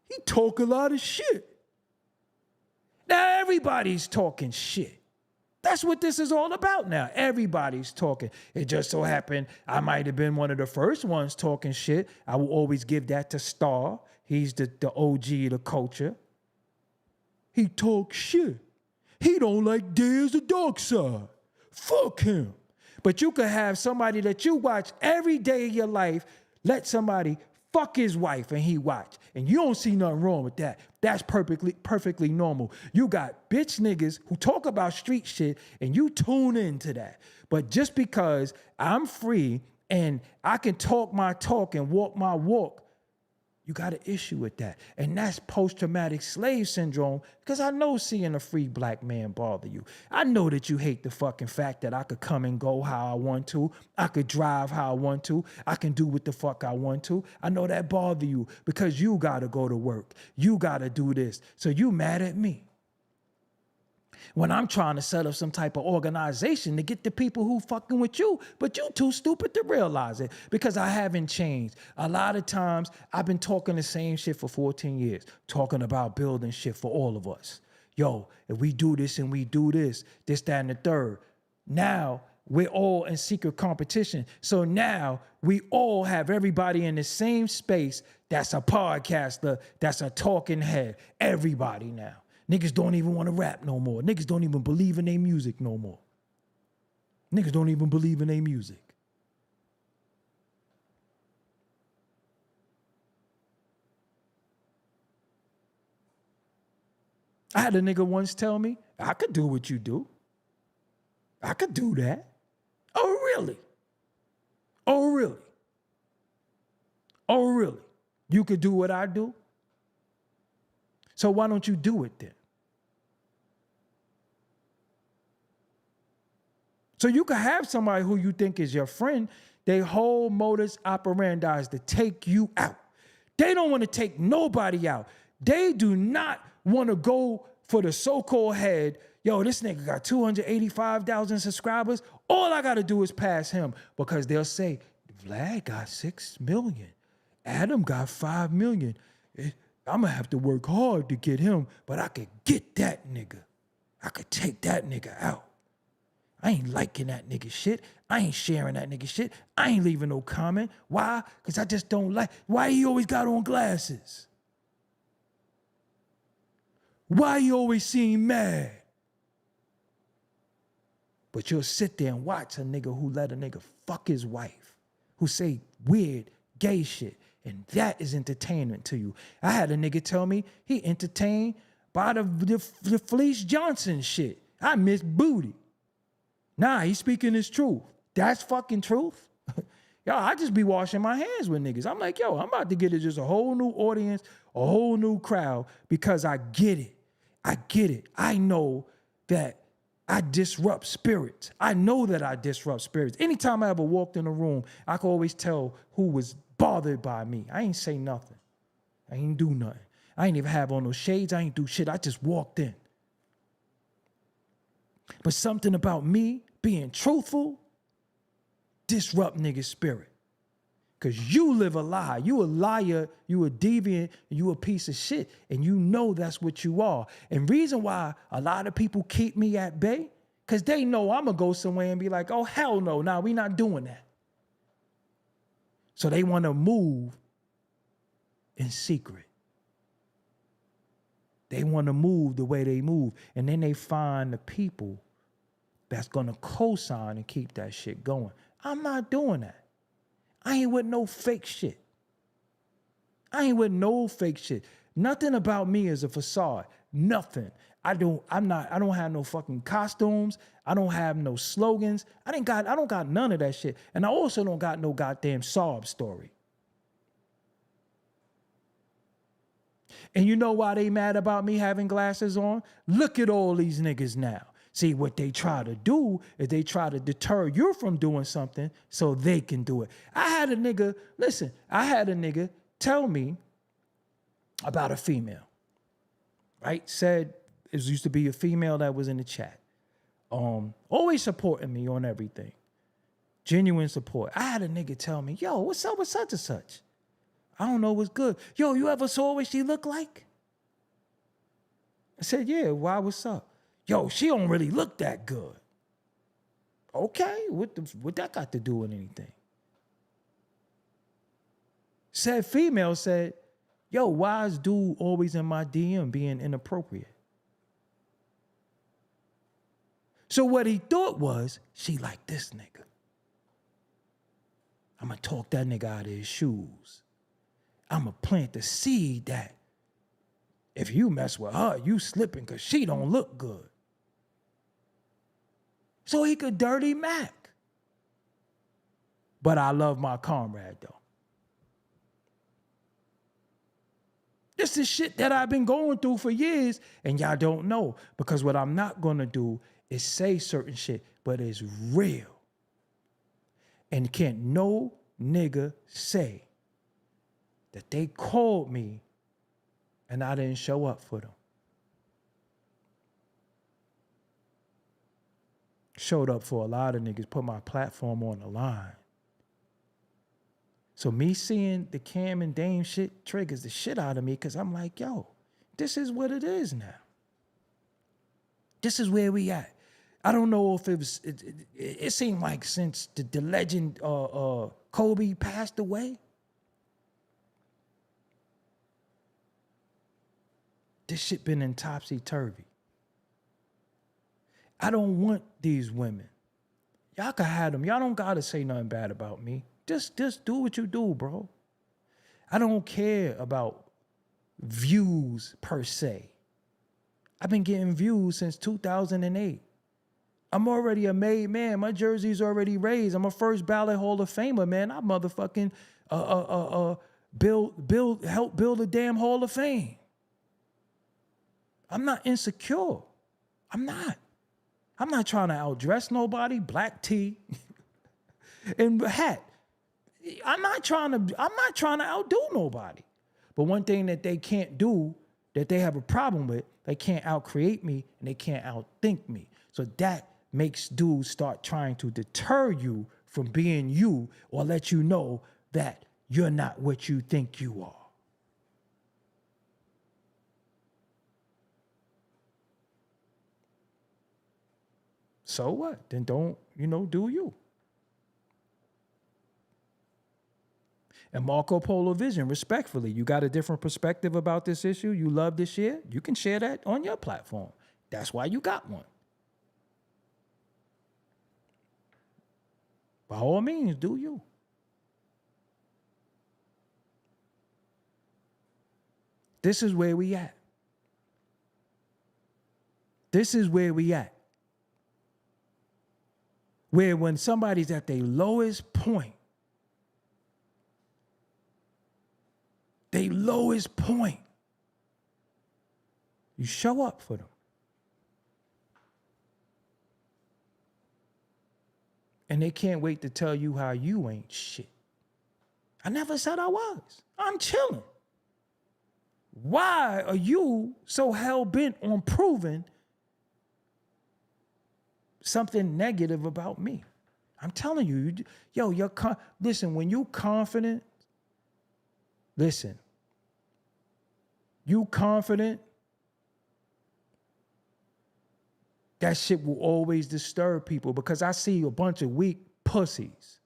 S1: He talk a lot of shit. Now everybody's talking shit. That's what this is all about now. Everybody's talking. It just so happened I might have been one of the first ones talking shit. I will always give that to Star. He's the OG of the culture. He talks shit. He don't like There's a Dark Side. Fuck him. But you could have somebody that you watch every day of your life, let somebody fuck his wife and he watch. And you don't see nothing wrong with that. That's perfectly normal. You got bitch niggas who talk about street shit and you tune into that. But just because I'm free and I can talk my talk and walk my walk, you got an issue with that. And that's post-traumatic slave syndrome, because I know seeing a free black man bother you. I know that you hate the fucking fact that I could come and go how I want to. I could drive how I want to. I can do what the fuck I want to. I know that bother you because you got to go to work. You got to do this. So you mad at me. When I'm trying to set up some type of organization to get the people who fucking with you, but you too stupid to realize it because I haven't changed. A lot of times I've been talking the same shit for 14 years, talking about building shit for all of us. Yo, if we do this and we do this, that, and the third, now we're all in secret competition. So now we all have everybody in the same space that's a podcaster, that's a talking head, everybody now. Niggas don't even want to rap no more. Niggas don't even believe in their music no more. Niggas don't even believe in their music. I had a nigga once tell me, I could do what you do. I could do that. Oh, really? Oh, really? Oh, really? You could do what I do? So why don't you do it then? So you can have somebody who you think is your friend, their whole modus operandi is to take you out. They don't want to take nobody out. They do not want to go for the so-called head. Yo, this nigga got 285,000 subscribers. All I got to do is pass him, because they'll say, Vlad got 6 million. Adam got 5 million. I'm going to have to work hard to get him, but I could get that nigga. I could take that nigga out. I ain't liking that nigga shit. I ain't sharing that nigga shit. I ain't leaving no comment. Why? Because I just don't like. Why he always got on glasses? Why he always seem mad? But you'll sit there and watch a nigga who let a nigga fuck his wife, who say weird gay shit, and that is entertainment to you. I had a nigga tell me he entertained by the Felice Johnson shit. I miss booty. Nah, he's speaking his truth. That's fucking truth. Yo, I just be washing my hands with niggas. I'm like, yo, I'm about to get it just a whole new audience, a whole new crowd, because I get it. I get it. I know that I disrupt spirits. I know that I disrupt spirits. Anytime I ever walked in a room, I could always tell who was bothered by me. I ain't say nothing. I ain't do nothing. I ain't even have on no shades. I ain't do shit. I just walked in. But something about me being truthful disrupt niggas' spirit. Because you live a lie. You a liar, you a deviant, you a piece of shit. And you know that's what you are. And reason why a lot of people keep me at bay, because they know I'm going to go somewhere and be like, oh, hell no, nah, we not doing that. So they want to move in secret. They want to move the way they move. And then they find the people that's going to co-sign and keep that shit going. I'm not doing that. I ain't with no fake shit. I ain't with no fake shit. Nothing about me is a facade. Nothing. I don't have no fucking costumes. I don't have no slogans. I don't got none of that shit. And I also don't got no goddamn sob story. And you know why they mad about me having glasses on? Look at all these niggas now. See, what they try to do is they try to deter you from doing something so they can do it. I had a nigga tell me about a female, right? Said it used to be a female that was in the chat. Always supporting me on everything. Genuine support. I had a nigga tell me, yo, what's up with such and such? I don't know what's good. Yo, you ever saw what she look like? I said, yeah, why, what's up? Yo, she don't really look that good. Okay, what that got to do with anything? Said female said, yo, why is dude always in my DM being inappropriate? So what he thought was, she like this nigga. I'm going to talk that nigga out of his shoes. I'm going to plant the seed that if you mess with her, you slipping because she don't look good. So he could dirty Mac. But I love my comrade, though. This is shit that I've been going through for years, and y'all don't know. Because what I'm not going to do is say certain shit, but it's real. And can't no nigga say that they called me and I didn't show up for them. Showed up for a lot of niggas, put my platform on the line. So me seeing the Cam and Dame shit triggers the shit out of me because I'm like, yo, this is what it is now. This is where we at. I don't know if it seemed like since the legend Kobe passed away, this shit been in topsy-turvy. I don't want these women. Y'all can have them. Y'all don't gotta say nothing bad about me. Just do what you do, bro. I don't care about views per se. I've been getting views since 2008. I'm already a made man. My jersey's already raised. I'm a first ballot Hall of Famer, man. I motherfucking help build a damn Hall of Fame. I'm not insecure. I'm not trying to outdress nobody. Black tee and hat. I'm not trying to outdo nobody. But one thing that they can't do, that they have a problem with, they can't outcreate me and they can't outthink me. So that makes dudes start trying to deter you from being you or let you know that you're not what you think you are. So what? Then don't, do you. And Marco Polo Vision, respectfully, you got a different perspective about this issue? You love this shit? You can share that on your platform. That's why you got one. By all means, do you. This is where we at. This is where we at. Where when somebody's at their lowest point, you show up for them. And they can't wait to tell you how you ain't shit. I never said I was. I'm chilling. Why are you so hell-bent on proving something negative about me? I'm telling you, listen, when you confident, that shit will always disturb people because I see a bunch of weak pussies.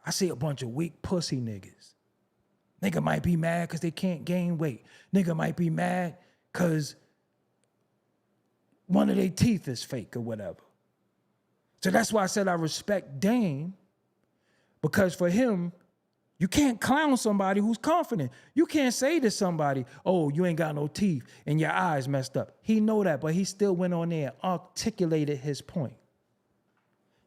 S1: I see a bunch of weak pussy niggas. Nigga might be mad because they can't gain weight. Nigga might be mad because one of their teeth is fake or whatever. So that's why I said I respect Dame, because for him, you can't clown somebody who's confident. You can't say to somebody, oh, you ain't got no teeth and your eyes messed up. He know that, but he still went on there and articulated his point.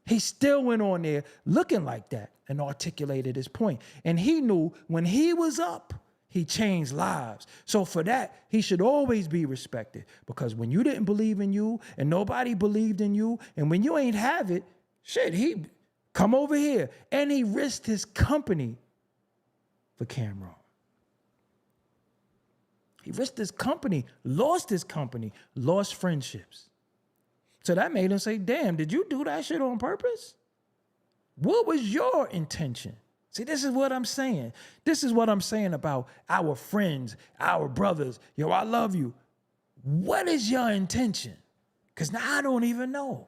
S1: He still went on there looking like that and articulated his point. And he knew when he was up, he changed lives. So for that, he should always be respected, because when you didn't believe in you and nobody believed in you, and when you ain't have it, shit, he come over here. And he risked his company for Cameron. He risked his company, lost friendships. So that made him say, damn, did you do that shit on purpose? What was your intention? See, this is what I'm saying. This is what I'm saying about our friends, our brothers. Yo, I love you. What is your intention? Because now I don't even know.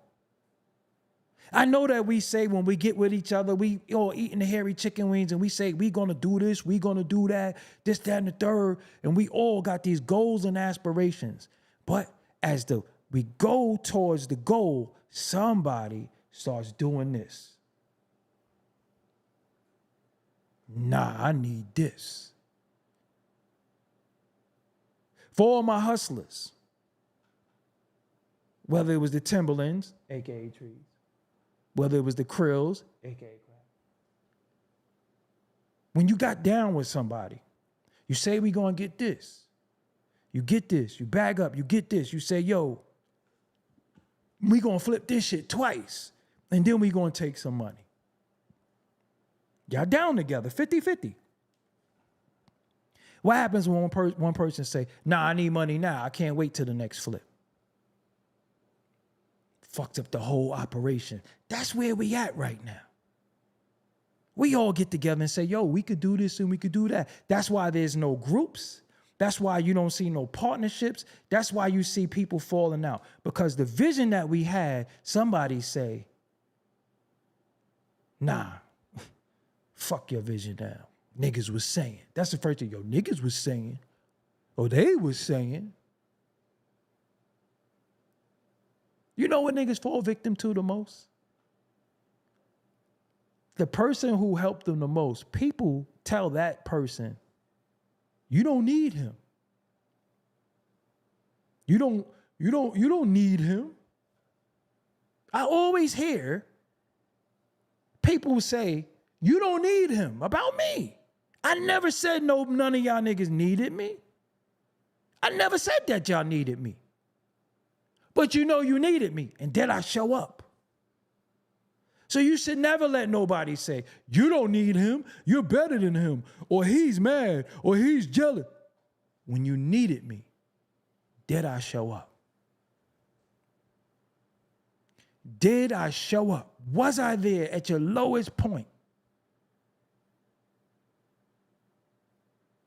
S1: I know that we say when we get with each other, we all eating the hairy chicken wings, and we say, we going to do this, we going to do that, this, that, and the third. And we all got these goals and aspirations. But as we go towards the goal, somebody starts doing this. Nah, I need this. For all my hustlers, whether it was the Timberlands, aka trees, whether it was the Krills, aka crap. When you got down with somebody, you say we gonna get this. You get this, you bag up, you get this. You say, yo, we gonna flip this shit twice, and then we gonna take some money. Y'all down together, 50-50. What happens when one person say, nah, I need money now, I can't wait till the next flip? Fucked up the whole operation. That's where we at right now. We all get together and say, yo, we could do this and we could do that. That's why there's no groups. That's why you don't see no partnerships. That's why you see people falling out. Because the vision that we had, somebody say, nah, fuck your vision now. Niggas was saying. That's the first thing. Yo, niggas was saying. Or they was saying. You know what niggas fall victim to the most? The person who helped them the most, people tell that person, you don't need him. You don't need him. I always hear people say, you don't need him about me. I never said none of y'all niggas needed me. I never said that y'all needed me. But you know you needed me, and then I show up. So you should never let nobody say, you don't need him, you're better than him, or he's mad, or he's jealous. When you needed me, did I show up? Did I show up? Was I there at your lowest point?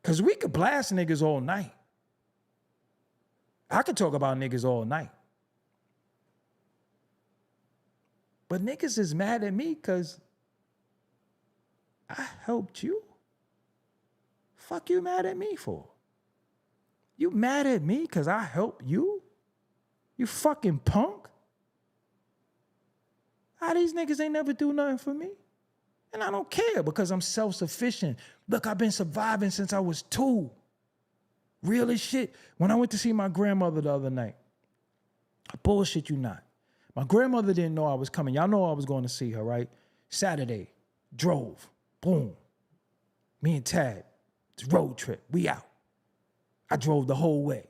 S1: Because we could blast niggas all night. I could talk about niggas all night. But niggas is mad at me because I helped you. Fuck you mad at me for? You mad at me because I helped you? You fucking punk? How these niggas ain't never do nothing for me? And I don't care because I'm self-sufficient. Look, I've been surviving since I was 2. Real as shit. When I went to see my grandmother the other night, I bullshit you not. My grandmother didn't know I was coming. Y'all know I was going to see her, right? Saturday, drove, boom. Me and Tad, it's a road trip. We out. I drove the whole way.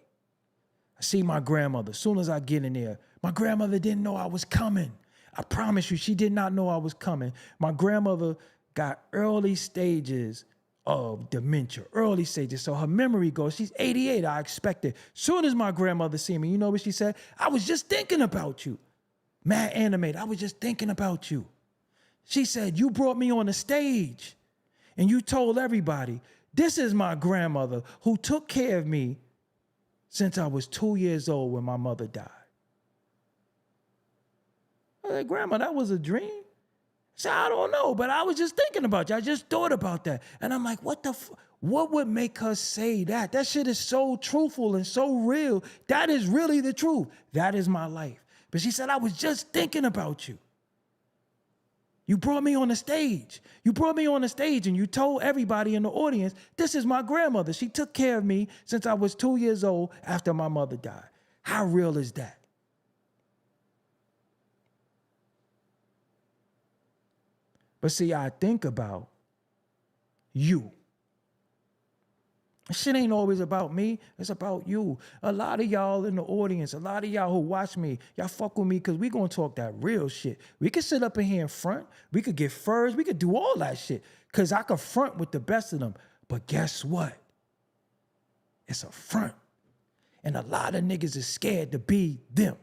S1: I see my grandmother. As soon as I get in there, my grandmother didn't know I was coming. I promise you, she did not know I was coming. My grandmother got early stages of dementia, early stages. So her memory goes, she's 88, I expect it. Soon as my grandmother see me, you know what she said? I was just thinking about you. Mad animated, I was just thinking about you. She said, you brought me on the stage and you told everybody, this is my grandmother who took care of me since I was 2 years old when my mother died. I said, Grandma, that was a dream. So I don't know, but I was just thinking about you. I just thought about that. And I'm like, what would make her say that? That shit is so truthful and so real. That is really the truth. That is my life. But she said, I was just thinking about you. You brought me on the stage. You brought me on the stage and you told everybody in the audience, this is my grandmother. She took care of me since I was 2 years old after my mother died. How real is that? But see, I think about you. Shit ain't always about me. It's about you. A lot of y'all in the audience, a lot of y'all who watch me, y'all fuck with me because we going to talk that real shit. We could sit up in here in front. We could get furs. We could do all that shit because I could front with the best of them. But guess what? It's a front. And a lot of niggas is scared to be them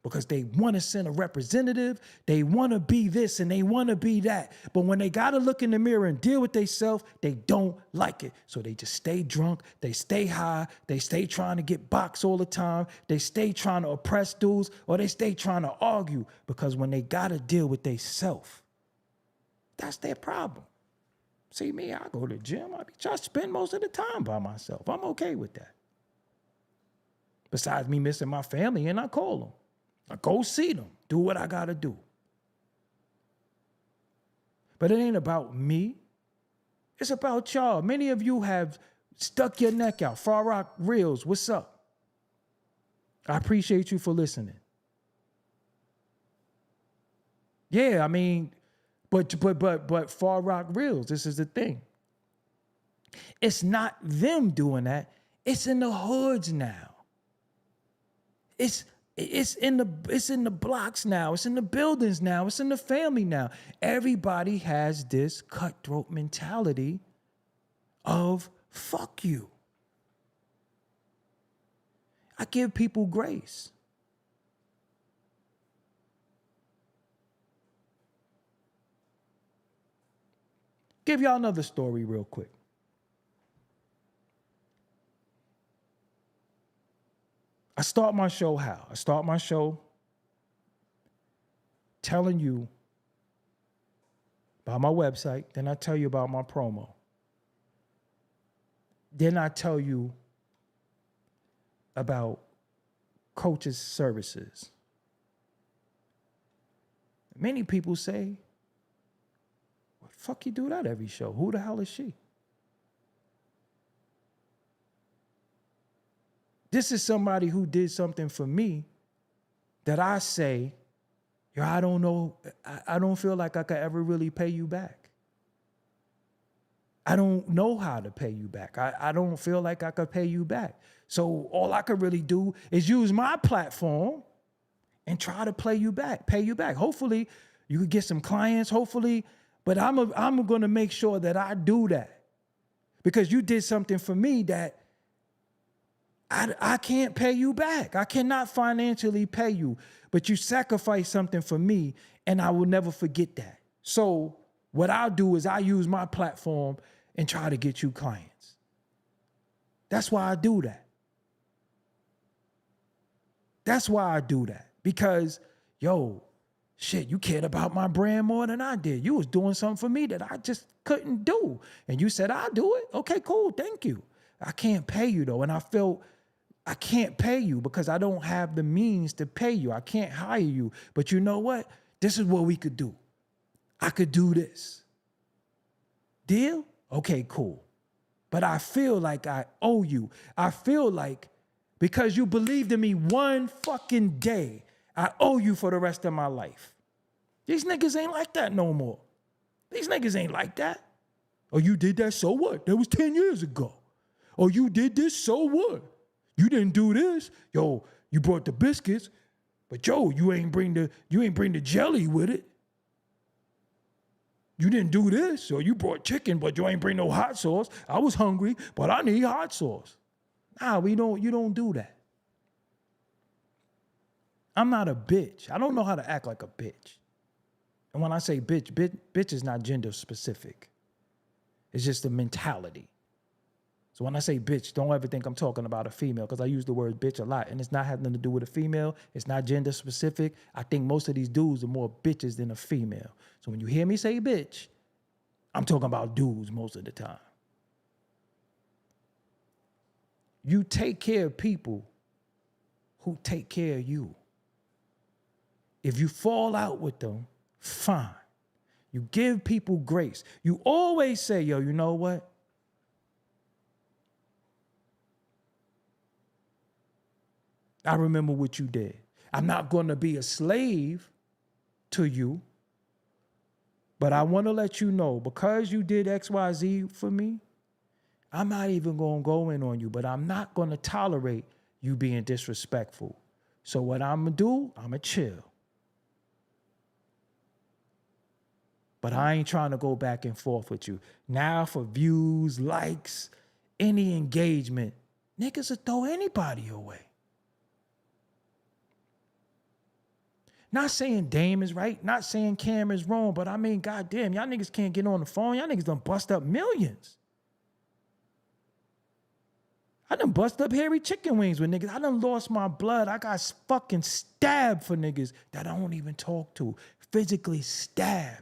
S1: because they want to send a representative. They want to be this and they want to be that. But when they got to look in the mirror and deal with themselves, they don't like it. So they just stay drunk. They stay high. They stay trying to get boxed all the time. They stay trying to oppress dudes or they stay trying to argue because when they got to deal with themselves, that's their problem. See me, I go to the gym. I spend most of the time by myself. I'm okay with that. Besides me missing my family and I call them. I go see them, do what I gotta do. But it ain't about me. It's about y'all. Many of you have stuck your neck out. Far Rock Reels, what's up? I appreciate you for listening. Yeah, I mean, but Far Rock Reels, this is the thing. It's not them doing that. It's in the hoods now. It's in the blocks now. It's in the buildings now. It's in the family now. Everybody has this cutthroat mentality of fuck you. I give people grace. Give y'all another story real quick. I start my show how? I start my show telling you about my website. Then I tell you about my promo. Then I tell you about coaches' services. Many people say, what the fuck you do that every show? Who the hell is she? This is somebody who did something for me that I say, yo, I don't know, I don't feel like I could ever really pay you back. I don't know how to pay you back. I don't feel like I could pay you back. So all I could really do is use my platform and try to pay you back. Hopefully you could get some clients, hopefully, but I'm going to make sure that I do that because you did something for me that I can't pay you back. I cannot financially pay you, but you sacrificed something for me and I will never forget that. So what I'll do is I use my platform and try to get you clients. That's why I do that. That's why I do that. Because, yo, shit, you cared about my brand more than I did. You was doing something for me that I just couldn't do. And you said, I'll do it. Okay, cool, thank you. I can't pay you though. And I felt I can't pay you because I don't have the means to pay you. I can't hire you. But you know what? This is what we could do. I could do this. Deal? Okay, cool. But I feel like I owe you. I feel like because you believed in me one fucking day, I owe you for the rest of my life. These niggas ain't like that no more. These niggas ain't like that. Oh, you did that, so what? That was 10 years ago. Oh, you did this, so what? You didn't do this. Yo, you brought the biscuits, but yo, you ain't bring the jelly with it. You didn't do this, or you brought chicken, but you ain't bring no hot sauce. I was hungry, but I need hot sauce. Nah, you don't do that. I'm not a bitch. I don't know how to act like a bitch. And when I say bitch is not gender specific. It's just a mentality. So when I say bitch, don't ever think I'm talking about a female, because I use the word bitch a lot, and it's not having to do with a female. It's not gender specific. I think most of these dudes are more bitches than a female. So when you hear me say bitch, I'm talking about dudes most of the time. You take care of people who take care of you. If you fall out with them, fine. You give people grace. You always say, yo, you know what? I remember what you did. I'm not going to be a slave to you, but I want to let you know, because you did XYZ for me, I'm not even going to go in on you, but I'm not going to tolerate you being disrespectful. So what I'm going to do, I'm going to chill. But I ain't trying to go back and forth with you. Now for views, likes, any engagement, niggas will throw anybody away. Not saying Dame is right, not saying Cam is wrong, but I mean, goddamn, y'all niggas can't get on the phone. Y'all niggas done bust up millions. I done bust up hairy chicken wings with niggas. I done lost my blood. I got fucking stabbed for niggas that I don't even talk to. Physically stabbed.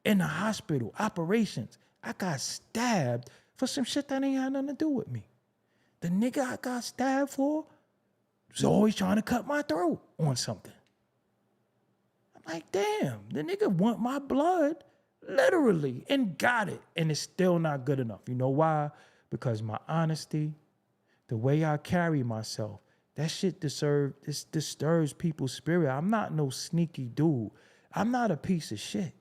S1: In the hospital, operations. I got stabbed for some shit that ain't had nothing to do with me. The nigga I got stabbed for was always trying to cut my throat on something. Like, damn, the nigga want my blood, literally, and got it. And it's still not good enough. You know why? Because my honesty, the way I carry myself, that shit disturbs people's spirit. I'm not no sneaky dude. I'm not a piece of shit.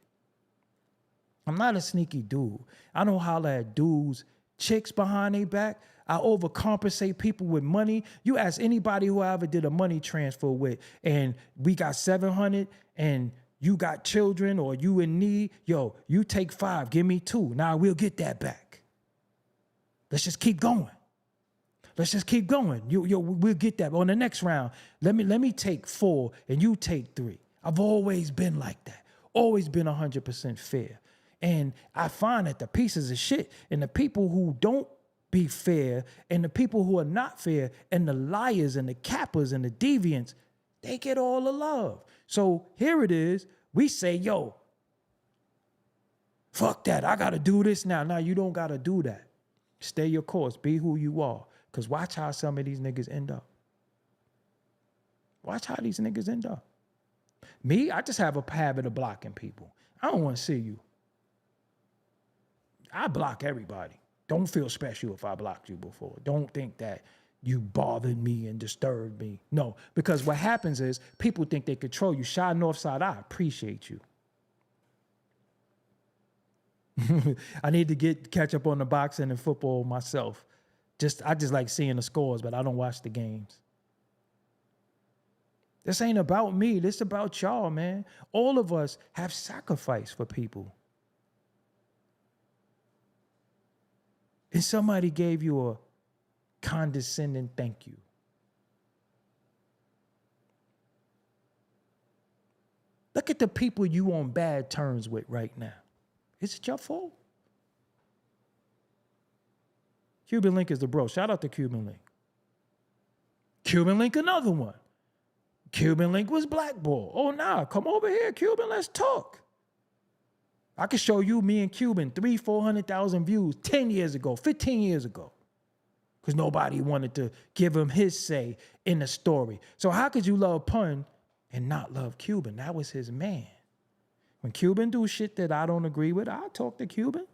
S1: I'm not a sneaky dude. I don't holler at dudes, chicks behind their back. I overcompensate people with money. You ask anybody who I ever did a money transfer with, and we got 700 and you got children or you in need, yo, you take 5, give me 2. Now we'll get that back. Let's just keep going. Let's just keep going. We'll get that. On the next round, let me take 4 and you take 3. I've always been like that. Always been 100% fair. And I find that the pieces of shit and the people who don't be fair and the people who are not fair and the liars and the cappers and the deviants, they get all the love. So here it is. We say, yo, fuck that. I got to do this now. Now you don't got to do that. Stay your course. Be who you are. Because watch how some of these niggas end up. Watch how these niggas end up. Me, I just have a habit of blocking people. I don't want to see you. I block everybody. Don't feel special if I blocked you before. Don't think that you bothered me and disturbed me. No, because what happens is people think they control you. Shy Northside, I appreciate you. I need to catch up on the boxing and football myself. I just like seeing the scores, but I don't watch the games. This ain't about me. This about y'all, man. All of us have sacrificed for people. And somebody gave you a condescending thank you. Look at the people you on bad terms with right now. Is it your fault? Cuban Link is the bro. Shout out to Cuban Link. Cuban Link, another one. Cuban Link was blackballed. Oh, nah, come over here, Cuban, let's talk. I could show you me and Cuban 300,000-400,000 views 10 years ago, 15 years ago. Because nobody wanted to give him his say in the story. So how could you love Pun and not love Cuban? That was his man. When Cuban do shit that I don't agree with, I'll talk to Cuban.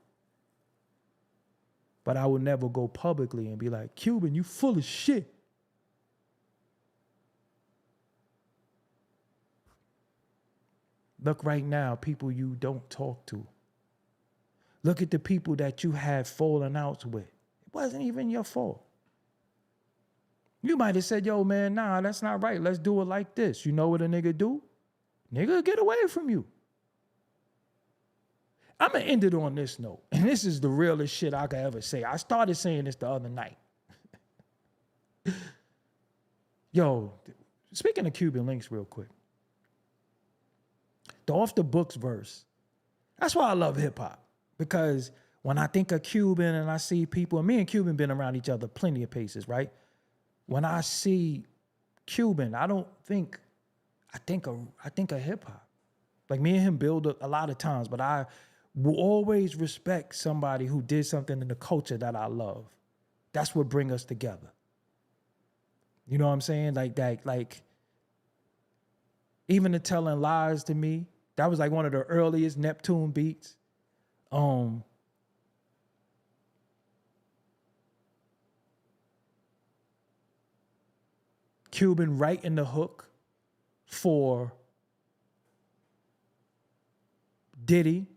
S1: But I would never go publicly and be like, Cuban, you full of shit. Look right now, people you don't talk to. Look at the people that you had fallen outs with. It wasn't even your fault. You might have said, yo, man, nah, that's not right. Let's do it like this. You know what a nigga do? Nigga, get away from you. I'm going to end it on this note. And this is the realest shit I could ever say. I started saying this the other night. Yo, speaking of Cuban Links real quick. The off the books verse. That's why I love hip hop. Because When I think of Cuban and I see people, and me and Cuban been around each other plenty of paces, right? When I see Cuban, I think of hip hop. Like me and him build a lot of times, but I will always respect somebody who did something in the culture that I love. That's what bring us together. You know what I'm saying? Like that, like even the Telling Lies to me, that was like one of the earliest Neptune beats. Cuban writing the hook for Diddy,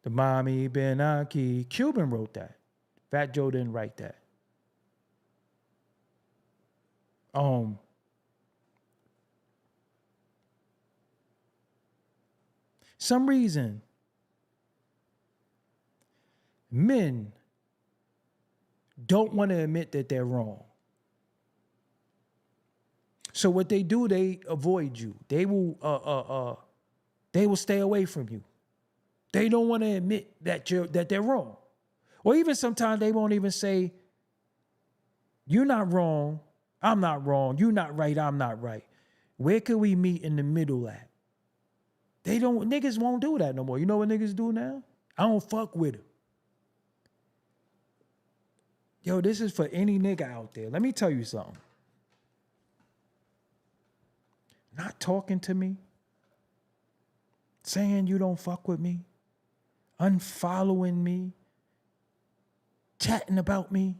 S1: the Mommy Benaki. Cuban wrote that. Fat Joe didn't write that. Some reason men don't want to admit that they're wrong. So what they do, they avoid you. They will stay away from you. They don't want to admit that they're wrong. Or even sometimes they won't even say, you're not wrong, I'm not wrong, you're not right, I'm not right. Where could we meet in the middle at? Niggas won't do that no more. You know what niggas do now? I don't fuck with them. Yo, this is for any nigga out there. Let me tell you something. Not talking to me, saying you don't fuck with me, unfollowing me, chatting about me.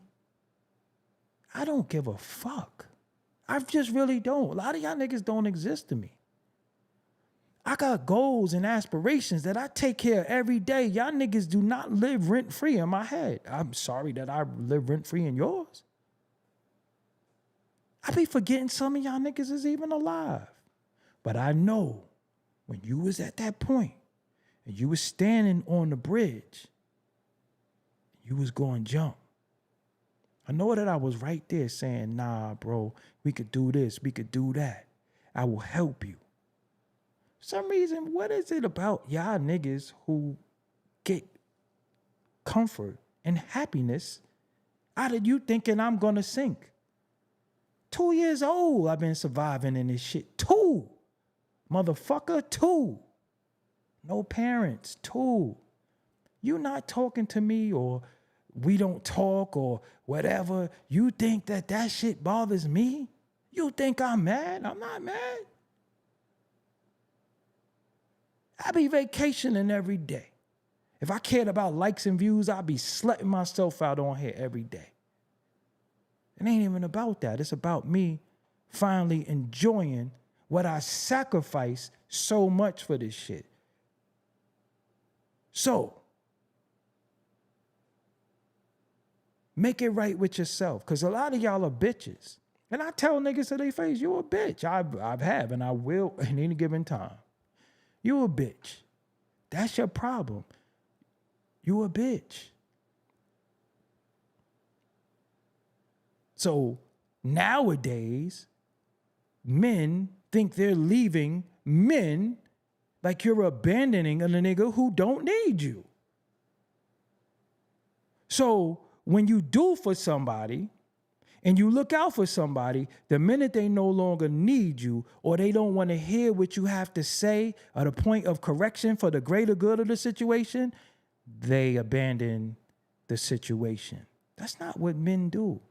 S1: I don't give a fuck. I just really don't. A lot of y'all niggas don't exist to me. I got goals and aspirations that I take care of every day. Y'all niggas do not live rent-free in my head. I'm sorry that I live rent-free in yours. I be forgetting some of y'all niggas is even alive. But I know when you was at that point and you was standing on the bridge, you was going to jump. I know that I was right there saying, nah, bro, we could do this, we could do that. I will help you. For some reason, what is it about y'all niggas who get comfort and happiness out of you thinking I'm going to sink? 2 years old, I've been surviving in this shit. 2. Motherfucker, 2. No parents, 2. You not talking to me or we don't talk or whatever. You think that shit bothers me? You think I'm mad? I'm not mad. I be vacationing every day. If I cared about likes and views, I'd be slutting myself out on here every day. It ain't even about that. It's about me finally enjoying what I sacrificed so much for this shit. So, make it right with yourself. Because a lot of y'all are bitches. And I tell niggas to their face, you a bitch. I have and I will at any given time. You a bitch. That's your problem. You a bitch. So nowadays, men think they're leaving men like you're abandoning a nigga who don't need you. So when you do for somebody and you look out for somebody, the minute they no longer need you or they don't want to hear what you have to say at a point of correction for the greater good of the situation, they abandon the situation. That's not what men do.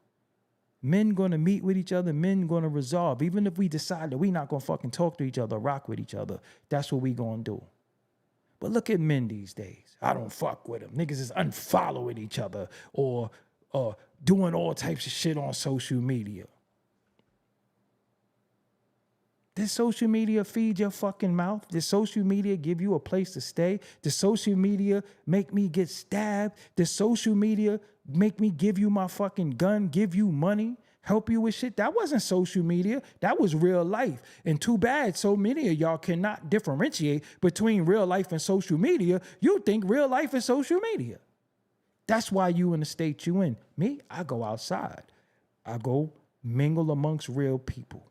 S1: Men gonna meet with each other, men gonna resolve. Even if we decide that we not gonna fucking talk to each other, rock with each other, that's what we gonna do. But look at men these days. I don't fuck with them. Niggas is unfollowing each other or doing all types of shit on social media. Does social media feed your fucking mouth? Does social media give you a place to stay? Does social media make me get stabbed? Does social media make me give you my fucking gun, give you money, help you with shit? That wasn't social media. That was real life. And too bad so many of y'all cannot differentiate between real life and social media. You think real life is social media. That's why you in the state you in. Me, I go outside. I go mingle amongst real people.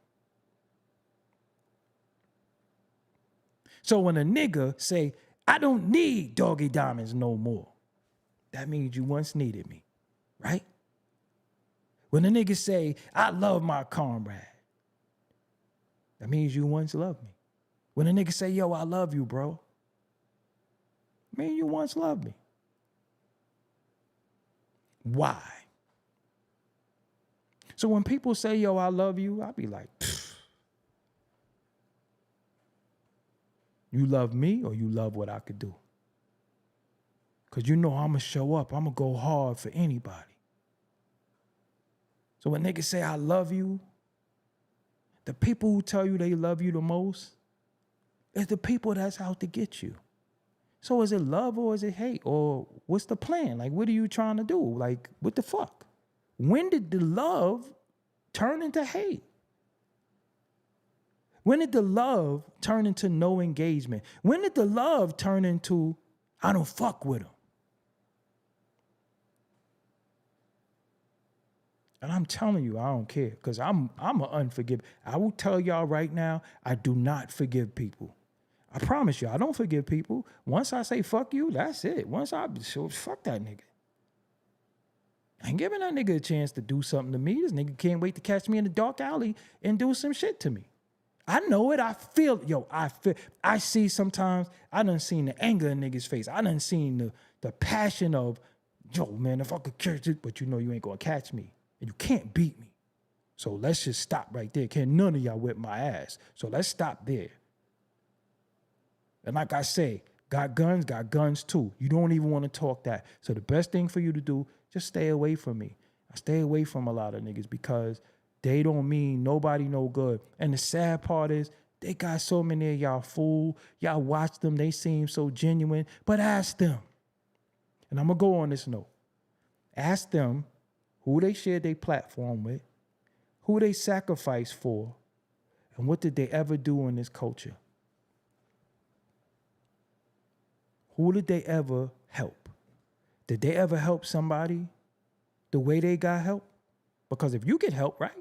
S1: So when a nigga say, I don't need Doggie Diamonds no more. That means you once needed me, right? When a nigga say, I love my comrade, that means you once loved me. When a nigga say, yo, I love you, bro, I mean, you once loved me. Why? So when people say, yo, I love you, I be like, pfft. You love me or you love what I could do? Because you know I'm going to show up. I'm going to go hard for anybody. So when niggas say, I love you, the people who tell you they love you the most is the people that's out to get you. So is it love or is it hate? Or what's the plan? Like, what are you trying to do? Like, what the fuck? When did the love turn into hate? When did the love turn into no engagement? When did the love turn into, I don't fuck with him? And I'm telling you, I don't care, because I'm an unforgiving. I will tell y'all right now, I do not forgive people. I promise you, I don't forgive people. Once I say fuck you, that's it. Once I so fuck that nigga. I ain't giving that nigga a chance to do something to me. This nigga can't wait to catch me in the dark alley and do some shit to me. I know it. I feel it. Yo, I see sometimes, I done seen the anger in niggas' face. I done seen the passion of, yo, man, if I could catch it, but you know you ain't gonna catch me. And you can't beat me. So let's just stop right there. Can't none of y'all whip my ass. So let's stop there. And like I say, got guns too. You don't even want to talk that. So the best thing for you to do, just stay away from me. I stay away from a lot of niggas because they don't mean nobody no good. And the sad part is, they got so many of y'all fool. Y'all watch them, they seem so genuine. But ask them. And I'm going to go on this note. Ask them who they shared their platform with, who they sacrificed for, and what did they ever do in this culture? Who did they ever help? Did they ever help somebody the way they got help? Because if you get help, right,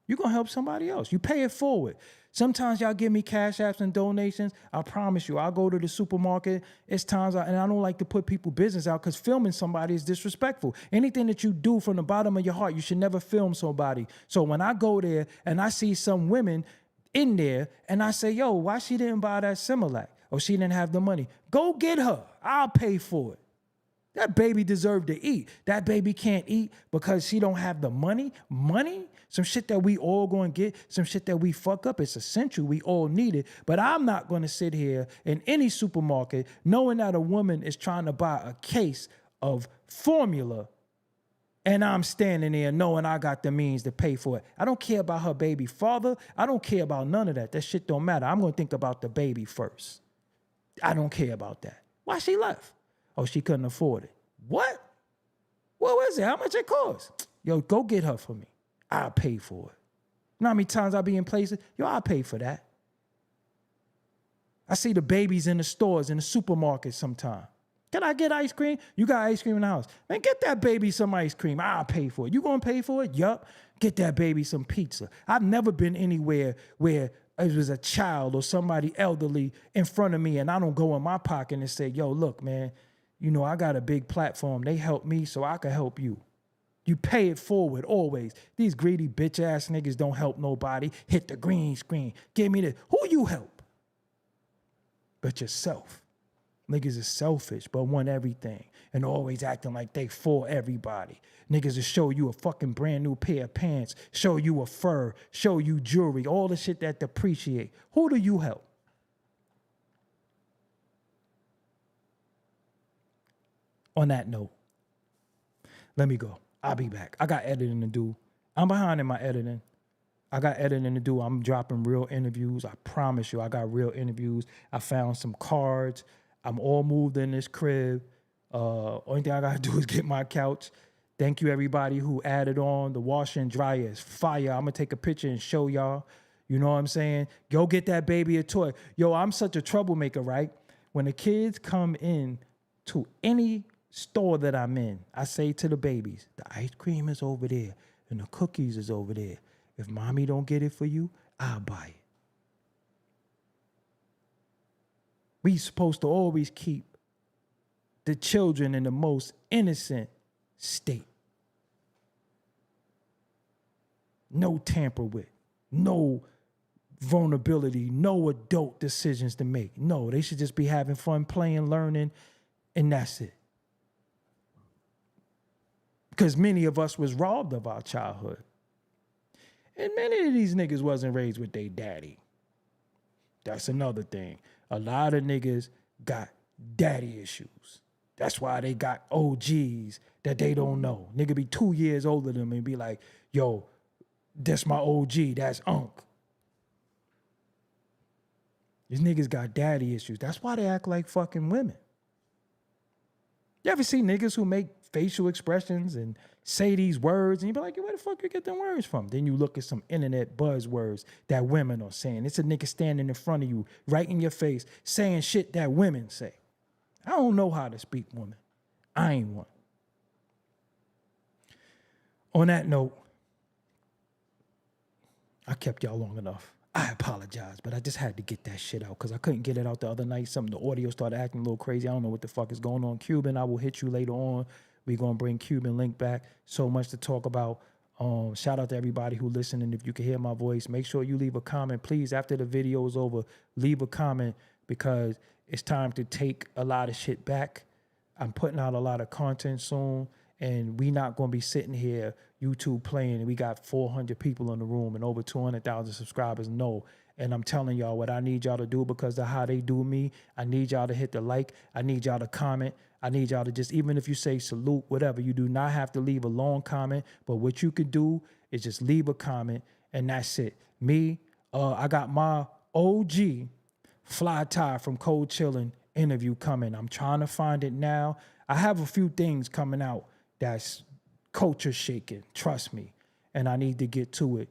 S1: you're going to help somebody else. You pay it forward. Sometimes y'all give me cash apps and donations. I promise you, I'll go to the supermarket. It's times, and I don't like to put people's business out because filming somebody is disrespectful. Anything that you do from the bottom of your heart, you should never film somebody. So when I go there and I see some women in there and I say, yo, why she didn't buy that Similac? Or she didn't have the money. Go get her. I'll pay for it. That baby deserved to eat. That baby can't eat because she don't have the money. Money? Some shit that we all going to get. Some shit that we fuck up. It's essential. We all need it. But I'm not going to sit here in any supermarket knowing that a woman is trying to buy a case of formula and I'm standing there knowing I got the means to pay for it. I don't care about her baby father. I don't care about none of that. That shit don't matter. I'm going to think about the baby first. I don't care about that. Why she left? Oh, she couldn't afford it. What? What was it? How much it cost? Yo, go get her for me. I'll pay for it. You know how many times I be in places? Yo, I'll pay for that. I see the babies in the stores, in the supermarket sometime. Can I get ice cream? You got ice cream in the house. Man, get that baby some ice cream. I'll pay for it. You gonna pay for it? Yup. Get that baby some pizza. I've never been anywhere where it was a child or somebody elderly in front of me and I don't go in my pocket and say, yo, look, man, you know, I got a big platform. They help me so I can help you. You pay it forward always. These greedy bitch ass niggas don't help nobody. Hit the green screen. Give me this. Who you help? But yourself. Niggas is selfish, but want everything and always acting like they for everybody. Niggas will show you a fucking brand new pair of pants, show you a fur, show you jewelry, all the shit that depreciate. Who do you help? On that note, let me go. I'll be back. I got editing to do. I'm behind in my editing. I got editing to do. I'm dropping real interviews. I promise you, I got real interviews. I found some cards. I'm all moved in this crib. Only thing I gotta do is get my couch. Thank you everybody who added on. The washer and dryer is fire. I'm gonna take a picture and show y'all. You know what I'm saying? Go get that baby a toy. Yo, I'm such a troublemaker, right? When the kids come in to any store that I'm in, I say to the babies, the ice cream is over there and the cookies is over there. If mommy don't get it for you, I'll buy it. We supposed to always keep the children in the most innocent state. No tamper with, no vulnerability, no adult decisions to make. No, they should just be having fun, playing, learning, and that's it. Because many of us was robbed of our childhood. And many of these niggas wasn't raised with their daddy. That's another thing. A lot of niggas got daddy issues. That's why they got OGs that they don't know. Nigga be 2 years older than them and be like, yo, that's my OG, that's Unc. These niggas got daddy issues. That's why they act like fucking women. You ever see niggas who make facial expressions and say these words and you be like, where the fuck you get them words from? Then you look at some internet buzzwords that women are saying. It's a nigga standing in front of you, right in your face, saying shit that women say. I don't know how to speak women. I ain't one. On that note, I kept y'all long enough. I apologize, but I just had to get that shit out because I couldn't get it out the other night. The audio started acting a little crazy. I don't know what the fuck is going on. Cuban, I will hit you later on. We're going to bring Cuban Link back. So much to talk about. Shout out to everybody who listening. If you can hear my voice, make sure you leave a comment. Please, after the video is over, leave a comment because it's time to take a lot of shit back. I'm putting out a lot of content soon, and we not going to be sitting here YouTube playing and we got 400 people in the room and over 200,000 subscribers. No. And I'm telling y'all what I need y'all to do because of how they do me. I need y'all to hit the like. I need y'all to comment. I need y'all to just, even if you say salute, whatever, you do not have to leave a long comment. But what you could do is just leave a comment and that's it. Me, I got my OG Fly Tie from Cold Chillin' interview coming. I'm trying to find it now. I have a few things coming out that's culture shaking, trust me, and I need to get to it.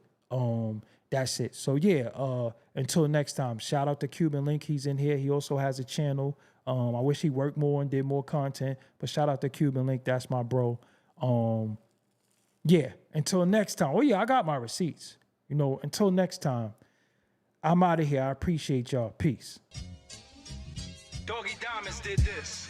S1: That's it. So yeah, until next time, shout out to Cuban Link. He's in here. He also has a channel. I wish he worked more and did more content, but shout out to Cuban Link. That's my bro. Yeah, until next time. Oh yeah, I got my receipts. Until next time, I'm out of here. I appreciate y'all. Peace.
S3: Doggie Diamonds did this.